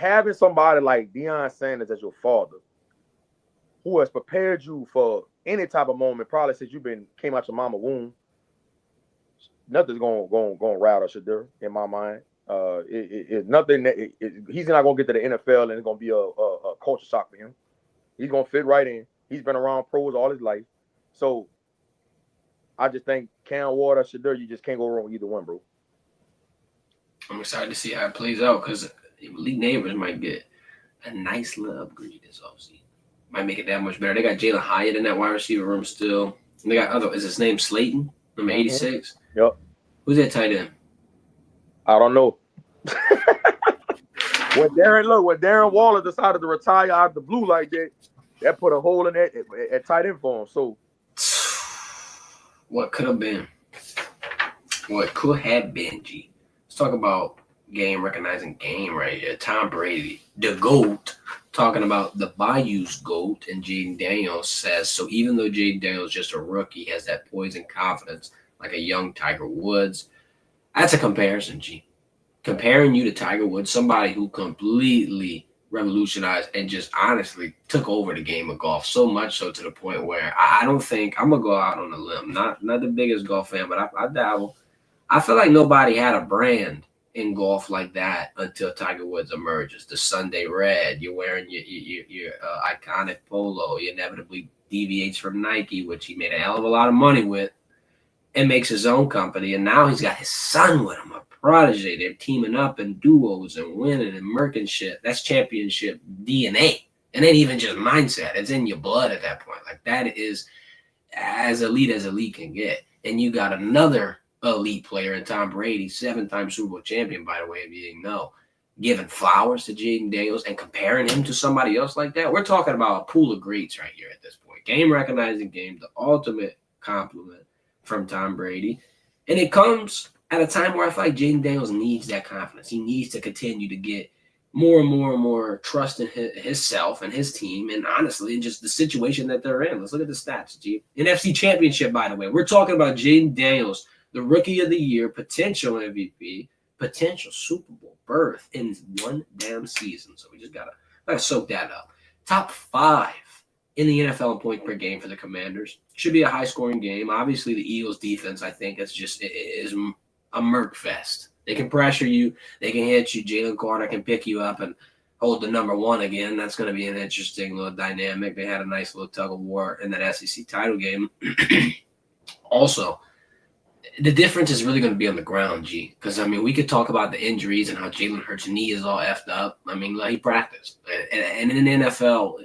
having somebody like Deion Sanders as your father, who has prepared you for any type of moment, probably since came out your mama womb, nothing's going rattle Shadur in my mind. It's nothing that he's not gonna get to the NFL and it's gonna be a culture shock for him. He's gonna fit right in. He's been around pros all his life, so I just think Cam Ward, Shadur, you just can't go wrong with either one, bro. I'm excited to see how it plays out because Elite Neighbors might get a nice little upgrade this offseason. Might make it that much better. They got Jalen Hyatt in that wide receiver room still. And they got is his name Slayton, number 86? Yep. Who's that tight end? I don't know. When Darren Waller decided to retire out of the blue like that put a hole in that at tight end for him. So what could have been? What could have been, G? Let's talk about game recognizing game right here. Tom Brady, the GOAT, talking about the Bayou's GOAT, and Jaden Daniels says, so even though Jaden Daniels is just a rookie, he has that poise and confidence like a young Tiger Woods. That's a comparison, G. Comparing you to Tiger Woods, somebody who completely revolutionized and just honestly took over the game of golf, so much so to the point where I don't think I'm gonna go out on a limb. Not the biggest golf fan, but I dabble. I feel like nobody had a brand in golf like that until Tiger Woods emerges. The Sunday Red, you're wearing your iconic polo. He inevitably deviates from Nike, which he made a hell of a lot of money with, and makes his own company. And now he's got his son with him, a protege. They're teaming up in duos and winning and murking shit. That's championship DNA. And ain't even just mindset. It's in your blood at that point. Like, that is as elite can get. And you got another elite player in Tom Brady, 7-time Super Bowl champion, by the way, if you didn't know, giving flowers to Jaden Daniels and comparing him to somebody else like that. We're talking about a pool of greats right here at this point. Game recognizing game, the ultimate compliment from Tom Brady. And it comes at a time where I feel like Jaden Daniels needs that confidence. He needs to continue to get more and more trust in himself and his team, and honestly, in just the situation that they're in. Let's look at the stats, G. NFC Championship, by the way. We're talking about Jaden Daniels, the Rookie of the Year, potential MVP, potential Super Bowl berth in one damn season. So we just gotta soak that up. Top 5 in the NFL in points per game for the Commanders. Should be a high-scoring game. Obviously, the Eagles' defense, I think, is a murk fest. They can pressure you. They can hit you. Jalen Carter can pick you up and hold the number 1 again. That's going to be an interesting little dynamic. They had a nice little tug-of-war in that SEC title game. Also, the difference is really going to be on the ground, G. Because, I mean, we could talk about the injuries and how Jalen Hurts' knee is all effed up. I mean, like, he practiced. And in the NFL,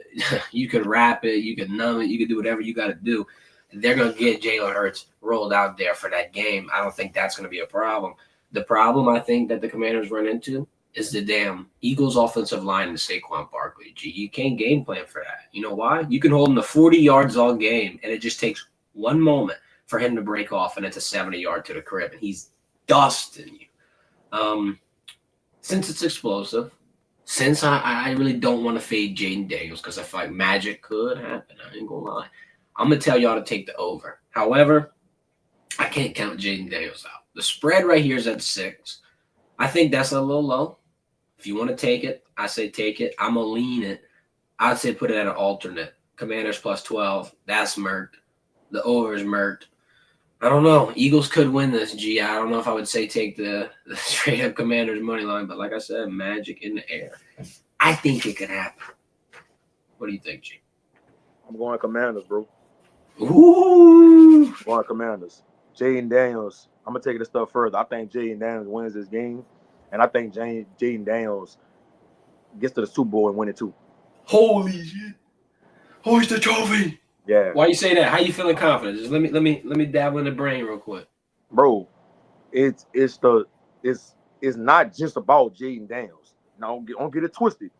you could wrap it, you could numb it, you could do whatever you got to do. They're going to get Jalen Hurts rolled out there for that game. I don't think that's going to be a problem. The problem I think that the Commanders run into is the damn Eagles offensive line and Saquon Barkley. G, you can't game plan for that. You know why? You can hold him to 40 yards all game, and it just takes one moment for him to break off, and it's a 70-yard to the crib, and he's dusting you. Since it's explosive, since I really don't want to fade Jaden Daniels because I feel like magic could happen, I ain't gonna lie, I'm going to tell y'all to take the over. However, I can't count Jaden Daniels out. The spread right here is at 6. I think that's a little low. If you want to take it, I say take it. I'm going to lean it. I'd say put it at an alternate. Commanders plus 12. That's murked. The over is murked. I don't know. Eagles could win this, G. I don't know if I would say take the straight-up Commanders money line, but like I said, magic in the air. I think it could happen. What do you think, G? I'm going Commanders, bro. Ooh. I'm going Commanders. Jaden Daniels. I'm going to take it a step further. I think Jaden Daniels wins this game, and I think Jaden Daniels gets to the Super Bowl and win it too. Holy shit. Hoist the trophy. Yeah. Why you say that? How you feeling confident? Just let me dabble in the brain real quick. Bro, it's not just about Jaden Daniels. Now don't get it twisted.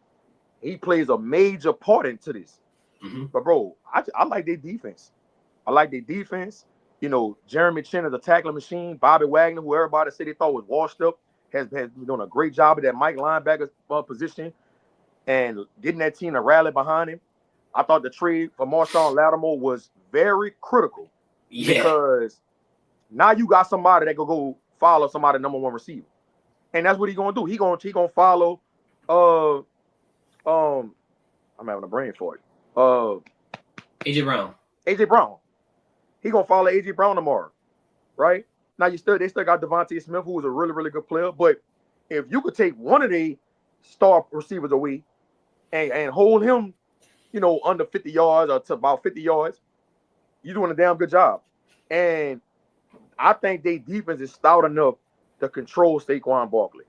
He plays a major part into this. Mm-hmm. But bro, I like their defense. I like their defense. You know, Jeremy Chin is a tackling machine. Bobby Wagner, who everybody said they thought was washed up, has been doing a great job at that Mike linebacker position and getting that team to rally behind him. I thought the trade for Marshawn Lattimore was very critical because now you got somebody that could go follow somebody number 1 receiver, and that's what he's gonna do. He gonna follow Uh, I'm having a brain fart. AJ Brown. AJ Brown. He gonna follow AJ Brown tomorrow, right? Now they still got Devontae Smith, who is a really, really good player. But if you could take one of the star receivers away and hold him, under 50 yards or to about 50 yards, you're doing a damn good job. And I think their defense is stout enough to control Saquon Barkley.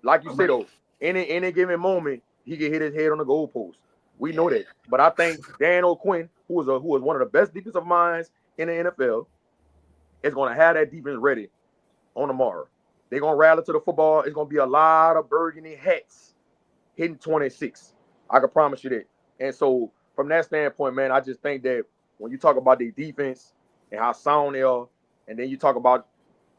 Like you said though, any given moment he can hit his head on the goalpost. We know that. But I think Dan O'Quinn, who is one of the best defensive minds in the NFL, is going to have that defense ready on tomorrow. They're going to rally to the football. It's going to be a lot of burgundy hats hitting 26. I can promise you that. And so from that standpoint, man, I just think that when you talk about their defense and how sound they are, and then you talk about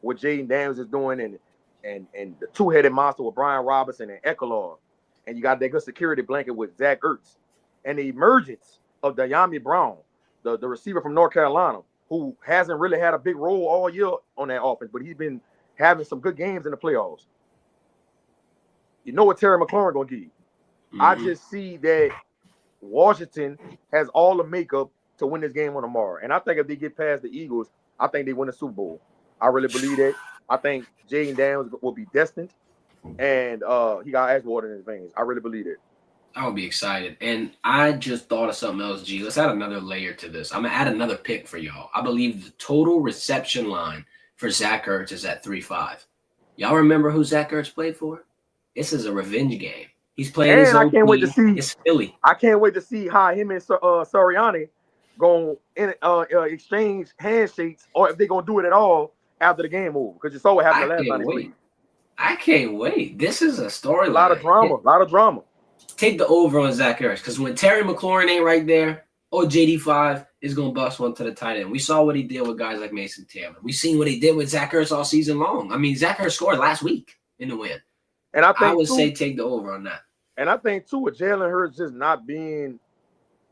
what Jaden Daniels is doing and the two-headed monster with Brian Robinson and Ekeler, and you got that good security blanket with Zach Ertz, and the emergence of Dyami Brown, the receiver from North Carolina, who hasn't really had a big role all year on that offense, but he's been having some good games in the playoffs. You know what Terry McLaurin going to give you. Mm-hmm. I just see that Washington has all the makeup to win this game on tomorrow. And I think if they get past the Eagles, I think they win the Super Bowl. I really believe that. I think Jaden Daniels will be destined, and he got ice water in his veins. I really believe it. I would be excited. And I just thought of something else, G. Let's add another layer to this. I'm going to add another pick for y'all. I believe the total reception line for Zach Ertz is at 3.5. Y'all remember who Zach Ertz played for? This is a revenge game. He's playing his own team. It's Philly. I can't wait to see how him and Sirianni going to exchange handshakes, or if they're going to do it at all after the game over. Because you saw what happened last night. I can't wait. This is a storyline. A lot of drama. Take the over on Zach Ertz, because when Terry McLaurin ain't right there, JD5 is going to bust one to the tight end. We saw what he did with guys like Mason Taylor. We seen what he did with Zach Ertz all season long. I mean, Zach Ertz scored last week in the win. And I would say take the over on that. And I think, too, with Jalen Hurts just not being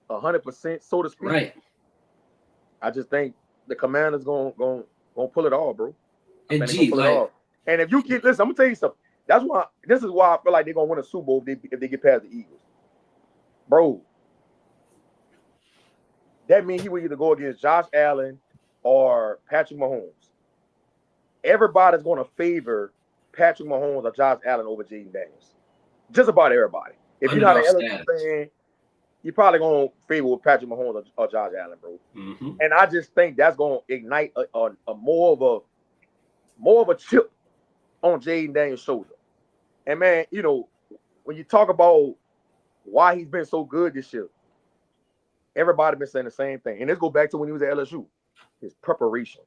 100%, so to speak. Right. I just think the Commanders going to pull it all, bro. And G, like, and if you get this, I'm going to tell you something. This is why I feel like they're going to win a Super Bowl if they get past the Eagles. Bro, that means he will either go against Josh Allen or Patrick Mahomes. Everybody's going to favor Patrick Mahomes or Josh Allen over Jaden Daniels. Just about everybody. If you're not an LSU fan, you're probably going to favor with Patrick Mahomes or Josh Allen, bro. Mm-hmm. And I just think that's going to ignite a more of a chip on Jaden Daniels' shoulder. And man, when you talk about why he's been so good this year, everybody been saying the same thing. And this goes back to when he was at LSU. His preparation.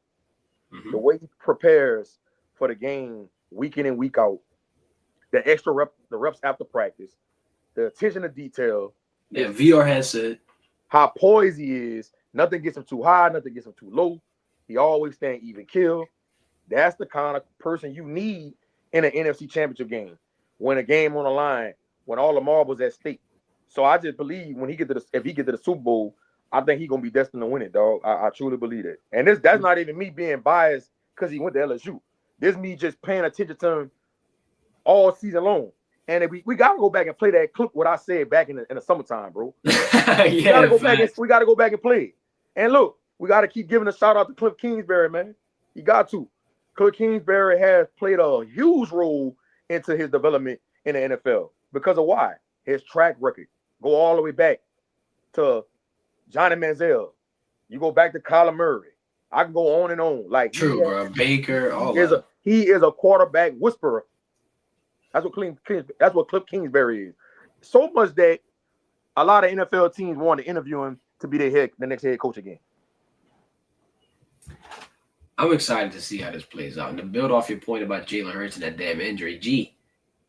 Mm-hmm. The way he prepares for the game week in and week out, the extra reps after practice, the attention to detail. Yeah, VR has said how poised he is. Nothing gets him too high, nothing gets him too low. He always stand even kill. That's the kind of person you need in an NFC championship game. When a game on the line, when all the marbles at stake. So I just believe if he get to the Super Bowl, I think he's gonna be destined to win it, dog. I truly believe it. And that's not even me being biased because he went to LSU. This me just paying attention to him all season long. And we gotta go back and play that clip what I said back in the summertime, bro. We gotta go back and play it. And look, we gotta keep giving a shout out to Cliff Kingsbury, man. You got to. Cliff Kingsbury has played a huge role into his development in the NFL. Because of why? His track record. Go all the way back to Johnny Manziel. You go back to Kyler Murray. I can go on and on. Like true, bro. Baker, all that. He is a quarterback whisperer. That's what Cliff Kingsbury is. So much that a lot of NFL teams want to interview him to be the next head coach again. I'm excited to see how this plays out. And to build off your point about Jalen Hurts and that damn injury,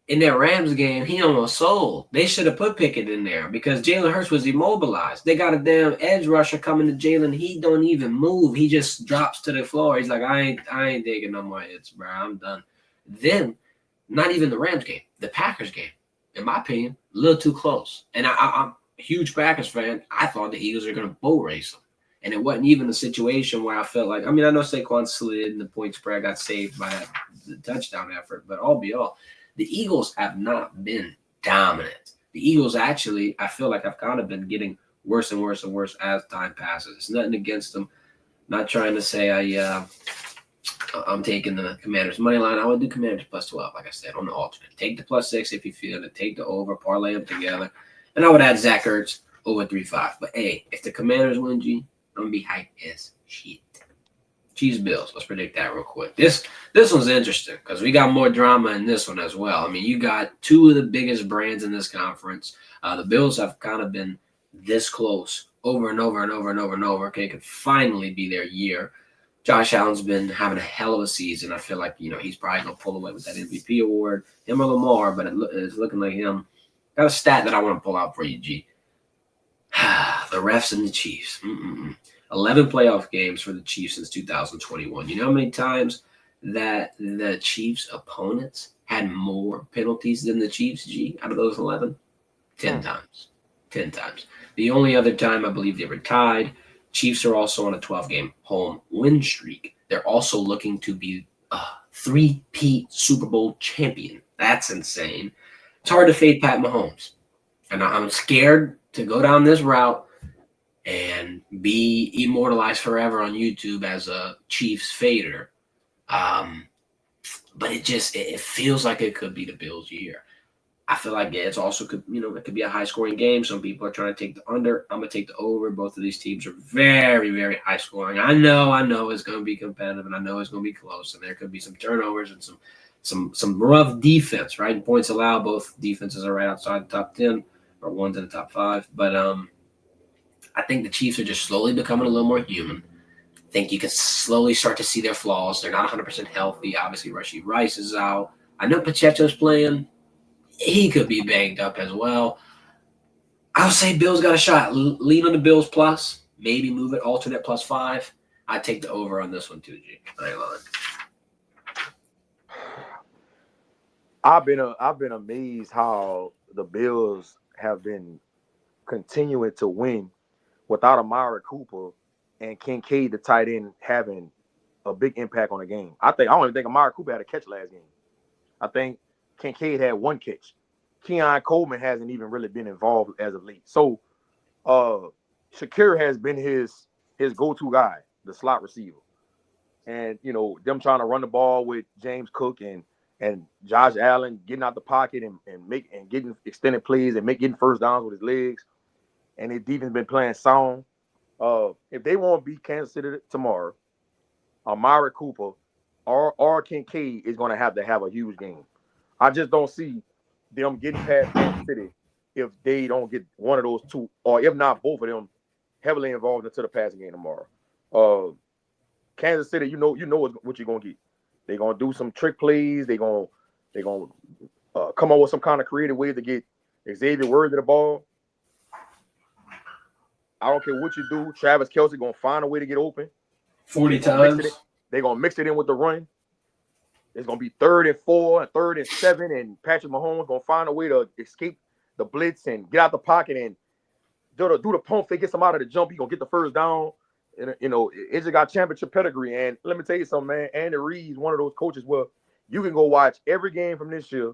in that Rams game, he almost sold. They should have put Pickett in there because Jalen Hurts was immobilized. They got a damn edge rusher coming to Jalen. He don't even move. He just drops to the floor. He's like, I ain't taking no more hits, bro. I'm done. Then, not even the Rams game, the Packers game, in my opinion, a little too close. And I'm a huge Packers fan. I thought the Eagles were going to boat race them. And it wasn't even a situation where I felt like, I know Saquon slid and the point spread got saved by the touchdown effort, but all be all, The Eagles have not been dominant. The Eagles actually, I feel like, have kind of been getting worse and worse and worse as time passes. It's nothing against them. Not trying to say I'm taking the Commanders money line. I would do Commanders plus 12, like I said, on the alternate. Take the plus 6 if you feel it. Take the over, parlay them together. And I would add Zach Ertz over 3.5. But hey, if the Commanders win, G, I'm gonna be hyped as shit. Chiefs Bills. Let's predict that real quick. This one's interesting because we got more drama in this one as well. I mean, you got two of the biggest brands in this conference. The Bills have kind of been this close over and over and over and over and over. Okay, it could finally be their year. Josh Allen's been having a hell of a season. I feel like, he's probably going to pull away with that MVP award. Him or Lamar, but it's looking like him. Got a stat that I want to pull out for you, G. The refs and the Chiefs. 11 playoff games for the Chiefs since 2021. You know how many times that the Chiefs' opponents had more penalties than the Chiefs, G, out of those 11? 10 times. 10 times. The only other time I believe they were tied. Chiefs are also on a 12-game home win streak. They're also looking to be a 3-peat Super Bowl champion. That's insane. It's hard to fade Pat Mahomes. And I'm scared to go down this route and be immortalized forever on YouTube as a Chiefs fader. But it feels like it could be the Bills' year. I feel like it's also it could be a high-scoring game. Some people are trying to take the under. I'm going to take the over. Both of these teams are very, very high-scoring. I know it's going to be competitive, and I know it's going to be close, and there could be some turnovers and some rough defense, right? And points allowed, both defenses are right outside the top 10, or one's in the top 5. But I think the Chiefs are just slowly becoming a little more human. I think you can slowly start to see their flaws. They're not 100% healthy. Obviously, Rashee Rice is out. I know Pacheco's playing. He could be banged up as well. I'll say Bills got a shot. Lean on the Bills plus. Maybe move it alternate plus 5. I'd take the over on this one too, G. I ain't lying. I've been amazed how the Bills have been continuing to win without Amari Cooper and Kincaid, the tight end, having a big impact on the game. I don't even think Amari Cooper had a catch last game. I think Kincaid had one catch. Keon Coleman hasn't even really been involved as of late. So Shakir has been his go-to guy, the slot receiver. And them trying to run the ball with James Cook and Josh Allen getting out the pocket and getting extended plays and getting first downs with his legs. And his defense been playing sound. If they want to beat Kansas City tomorrow, Amari Cooper or Kincaid is going to have a huge game. I just don't see them getting past Kansas City if they don't get one of those two, or if not both of them, heavily involved into the passing game tomorrow. Kansas City, you know what you're gonna get. They're gonna do some trick plays. They're gonna come up with some kind of creative way to get Xavier Worthy the ball. I don't care what you do. Travis Kelce gonna find a way to get open. 40 times. They're gonna mix it in with the run. It's gonna be 3rd and 4, and 3rd and 7, and Patrick Mahomes gonna find a way to escape the blitz and get out the pocket and do the pump fake, get some out of the jump. He gonna get the first down. And it just got championship pedigree. And let me tell you something, man. Andy Reid's one of those coaches where you can go watch every game from this year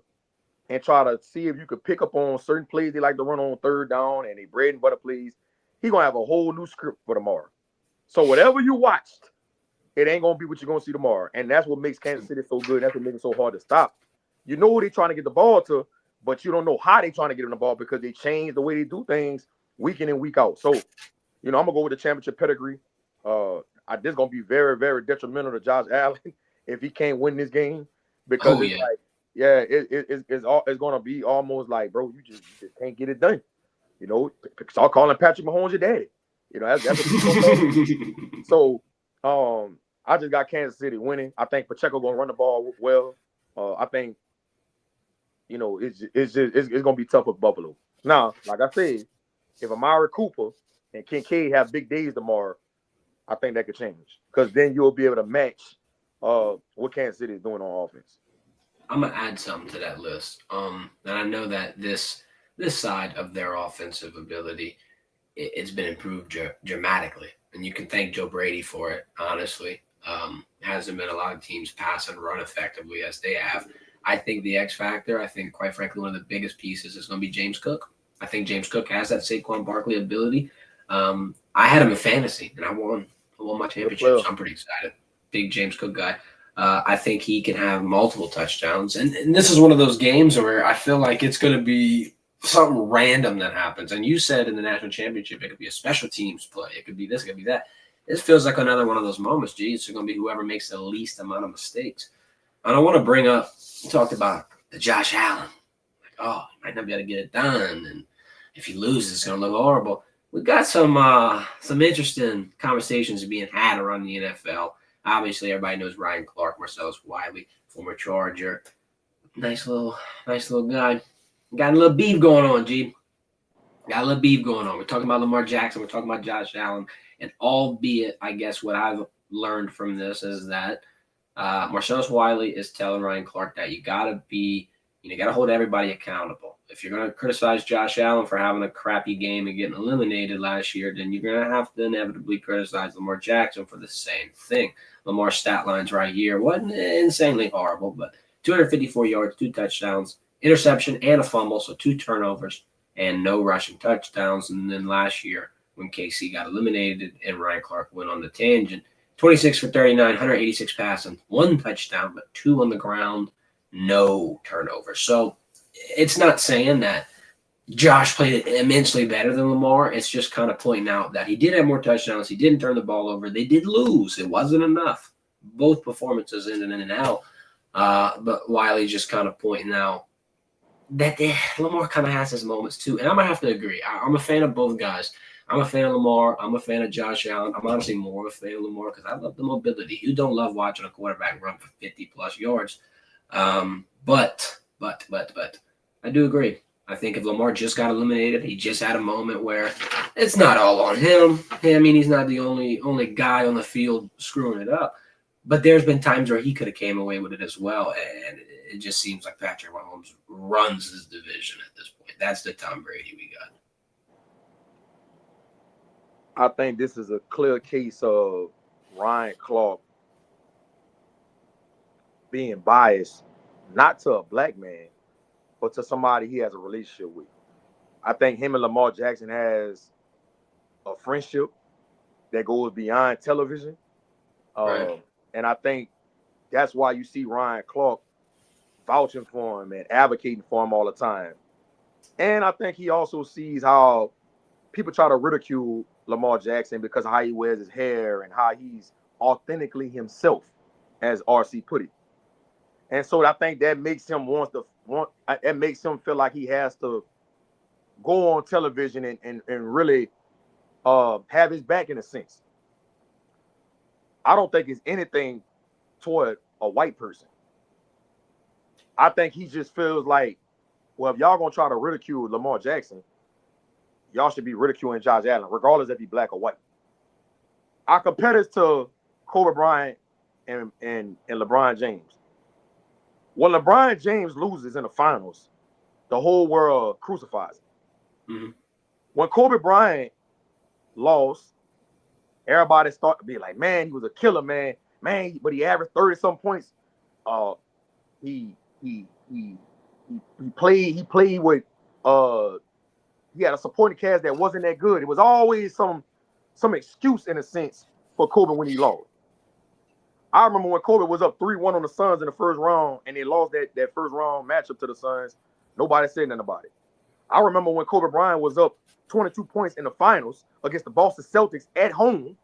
and try to see if you could pick up on certain plays they like to run on 3rd down and they bread and butter plays. He's gonna have a whole new script for tomorrow. So whatever you watched, it ain't gonna be what you're gonna see tomorrow. And that's what makes Kansas City so good. That's what makes it so hard to stop. You know who they're trying to get the ball to, but you don't know how they're trying to get them the ball because they change the way they do things week in and week out. So, I'm gonna go with the championship pedigree. This is gonna be very, very detrimental to Josh Allen if he can't win this game because it's gonna be almost like, bro, you just can't get it done. Start calling Patrick Mahomes your daddy. That's what people do. So, I just got Kansas City winning. I think Pacheco gonna run the ball well. I think, it's gonna be tough with Buffalo. Now, like I said, if Amari Cooper and Kincaid have big days tomorrow, I think that could change because then you'll be able to match what Kansas City is doing on offense. I'm gonna add something to that list. And I know that this side of their offensive ability, it's been improved dramatically, and you can thank Joe Brady for it. Honestly, hasn't been a lot of teams pass and run effectively as they have. I think the X factor, quite frankly, one of the biggest pieces is going to be James Cook. I think James Cook has that Saquon Barkley ability. I had him in fantasy, and I won my championship, so I'm pretty excited. Big James Cook guy. I think he can have multiple touchdowns, and this is one of those games where I feel like it's going to be something random that happens. And you said in the national championship, it could be a special teams play. It could be this, it could be that. This feels like another one of those moments. Geez, it's going to be whoever makes the least amount of mistakes. And I want to bring up, you talked about the Josh Allen. Like, oh, he might not be able to get it done. And if he loses, it's going to look horrible. We've got some interesting conversations being had around the NFL. Obviously, everybody knows Ryan Clark, Marcellus Wiley, former Charger. Nice little guy. Got a little beef going on, G. Got a little beef going on. We're talking about Lamar Jackson. We're talking about Josh Allen. And albeit, I guess what I've learned from this is that Marcellus Wiley is telling Ryan Clark that you got to hold everybody accountable. If you're going to criticize Josh Allen for having a crappy game and getting eliminated last year, then you're going to have to inevitably criticize Lamar Jackson for the same thing. Lamar's stat lines right here wasn't insanely horrible, but 254 yards, 2 touchdowns, interception, and a fumble, so 2 turnovers and no rushing touchdowns. And then last year, when KC got eliminated and Ryan Clark went on the tangent, 26 for 39, 186 passing, 1 touchdown, but 2 on the ground, no turnovers. So it's not saying that Josh played immensely better than Lamar. It's just kind of pointing out that he did have more touchdowns. He didn't turn the ball over. They did lose. It wasn't enough. Both performances in and out. But Wiley's just kind of pointing out that Lamar kind of has his moments too. And I'm going to have to agree. I'm a fan of both guys. I'm a fan of Lamar. I'm a fan of Josh Allen. I'm honestly more of a fan of Lamar because I love the mobility. You don't love watching a quarterback run for 50-plus yards. But I do agree. I think if Lamar just got eliminated, he just had a moment where it's not all on him. I mean, he's not the only guy on the field screwing it up. But there's been times where he could have came away with it as well. And it just seems like Patrick Mahomes runs his division at this point. That's the Tom Brady we got. I think this is a clear case of Ryan Clark being biased, not to a black man, but to somebody he has a relationship with. I think him and Lamar Jackson has a friendship that goes beyond television. Right. And I think that's why you see Ryan Clark vouching for him and advocating for him all the time. And I think he also sees how people try to ridicule Lamar Jackson because of how he wears his hair and how he's authentically himself, as RC put it. And so I think that makes him it makes him feel like he has to go on television and really have his back in a sense. I don't think it's anything toward a white person. I think he just feels like, well, if y'all gonna try to ridicule Lamar Jackson, y'all should be ridiculing Josh Allen, regardless if he's black or white. I compare this to Kobe Bryant and LeBron James. When LeBron James loses in the finals, the whole world crucifies him. Mm-hmm. When Kobe Bryant lost, everybody started to be like, man, he was a killer, man, but he averaged 30-some points. He played with he had a supporting cast that wasn't that good. It was always some excuse in a sense for Kobe when he lost. I remember when Kobe was up 3-1 on the Suns in the first round and they lost that first round matchup to the Suns. Nobody said nothing about it. I remember when Kobe Bryant was up 22 points in the finals against the Boston Celtics at home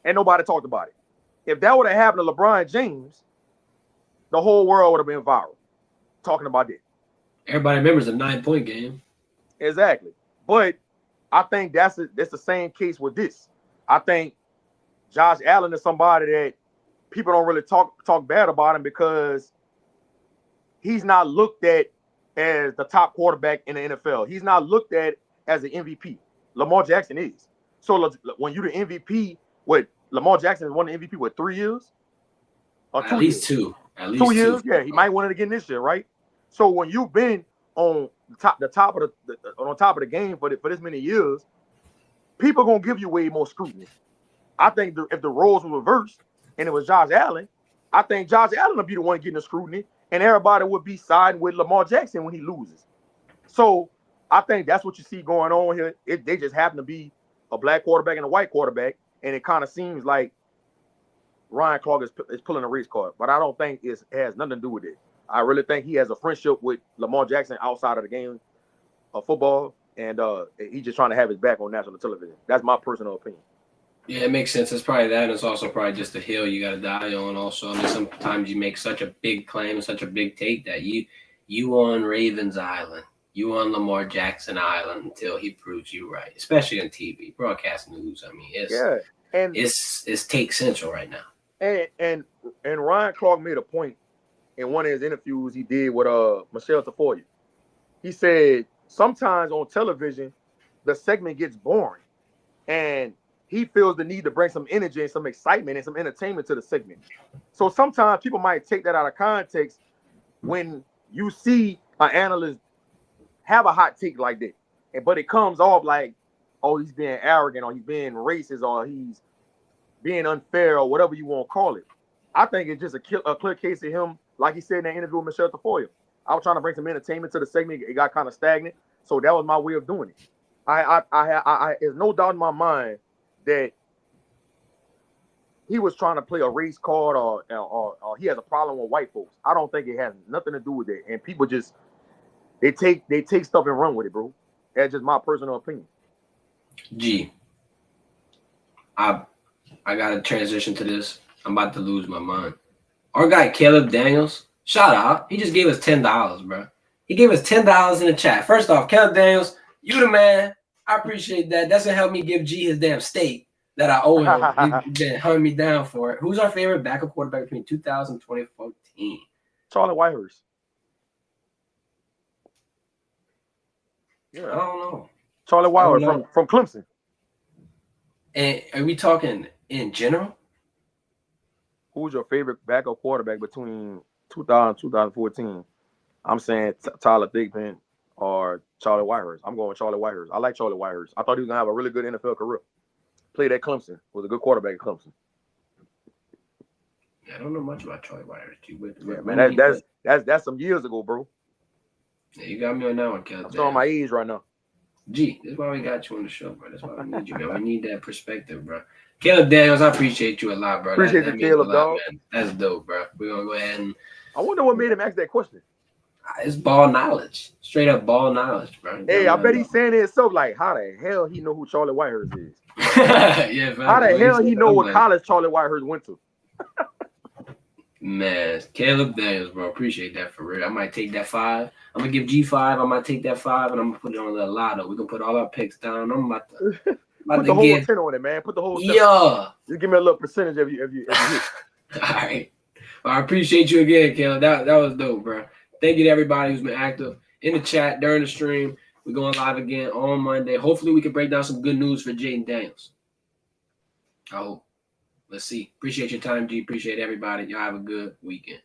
and nobody talked about it. If that would have happened to LeBron James, the whole world would have been viral talking about it. Everybody remembers the 9-point game. Exactly. But I think that's the same case with this. I think Josh Allen is somebody that people don't really talk bad about him because he's not looked at as the top quarterback in the NFL. He's not looked at as an MVP. Lamar Jackson is. So when you're the MVP, Lamar Jackson has won the MVP, 3 years? Or 2 years? At least 2. At least 2 years? Yeah, he might win it again this year, right? So when you've been on the top of the game for this many years, people are gonna give you way more scrutiny. I think if the roles were reversed and it was Josh Allen, I think Josh Allen will be the one getting the scrutiny, and everybody would be siding with Lamar Jackson when he loses. So I think that's what you see going on here. They just happen to be a black quarterback and a white quarterback, and it kind of seems like Ryan Clark is pulling a race card, but I don't think it has nothing to do with it. I really think he has a friendship with Lamar Jackson outside of the game of football, and he's just trying to have his back on national television. That's my personal opinion. Yeah, it makes sense. It's probably that. And it's also probably just a hill you got to die on. Also, I mean, sometimes you make such a big claim and such a big take that you on Ravens Island, you on Lamar Jackson Island until he proves you right. Especially on TV, broadcast news. I mean, it's take central right now. And Ryan Clark made a point in one of his interviews he did with Michelle Tafoya. He said sometimes on television the segment gets boring, and he feels the need to bring some energy and some excitement and some entertainment to the segment. So sometimes people might take that out of context when you see an analyst have a hot take like that, but it comes off like, oh, he's being arrogant or he's being racist or he's being unfair or whatever you want to call it. I think it's just a clear case of him, like he said in that interview with Michelle Tafoya. I was trying to bring some entertainment to the segment. It got kind of stagnant, so that was my way of doing it. I there's no doubt in my mind that he was trying to play a race card or he has a problem with white folks. I don't think it has nothing to do with it. And people just they take stuff and run with it, bro. That's just my personal opinion. G, I got to transition to this. I'm about to lose my mind. Our guy, Caleb Daniels, shout out. He just gave us $10, bro. He gave us $10 in the chat. First off, Caleb Daniels, you the man. I appreciate that. That's going to help me give G his damn steak that I owe him. He's been hunting me down for it. Who's our favorite backup quarterback between 2000 and 2014? Charlie Whitehurst. Yeah. I don't know. Charlie Whitehurst from Clemson. And are we talking in general? Who's your favorite backup quarterback between 2000 and 2014? I'm saying Tyler Thigpen or Charlie Whitehurst. I'm going with Charlie Whitehurst. I like Charlie Whitehurst. I thought he was going to have a really good NFL career. Played at Clemson. Was a good quarterback at Clemson. Yeah, I don't know much about Charlie Whitehurst. Man, that's some years ago, bro. Yeah, you got me on that one, Kelly. I'm showing my age right now. G, that's why we got you on the show, bro. That's why we need you, man. We need that perspective, bro. Caleb Daniels, I appreciate you a lot, bro. Appreciate you, Caleb, dog. Man. That's dope, bro. We're going to go ahead and... I wonder what made him ask that question. It's ball knowledge. Straight up ball knowledge, bro. Hey, I bet he's saying it himself like, how the hell he know who Charlie Whitehurst is? Yeah, man. How the hell he know what college Charlie Whitehurst went to? Man, Caleb Daniels, bro. Appreciate that for real. I might take that 5. I'm going to give G5. I might take that 5, and I'm going to put it on the lotto. We're going to put all our picks down. I'm about to... Put the whole 10 on it, man. Put the whole 10. Yeah. Just give me a little percentage if you hit. All right. Well, I appreciate you again, Caleb. That was dope, bro. Thank you to everybody who's been active in the chat during the stream. We're going live again on Monday. Hopefully, we can break down some good news for Jaden Daniels. I hope. Let's see. Appreciate your time, G. Appreciate everybody. Y'all have a good weekend.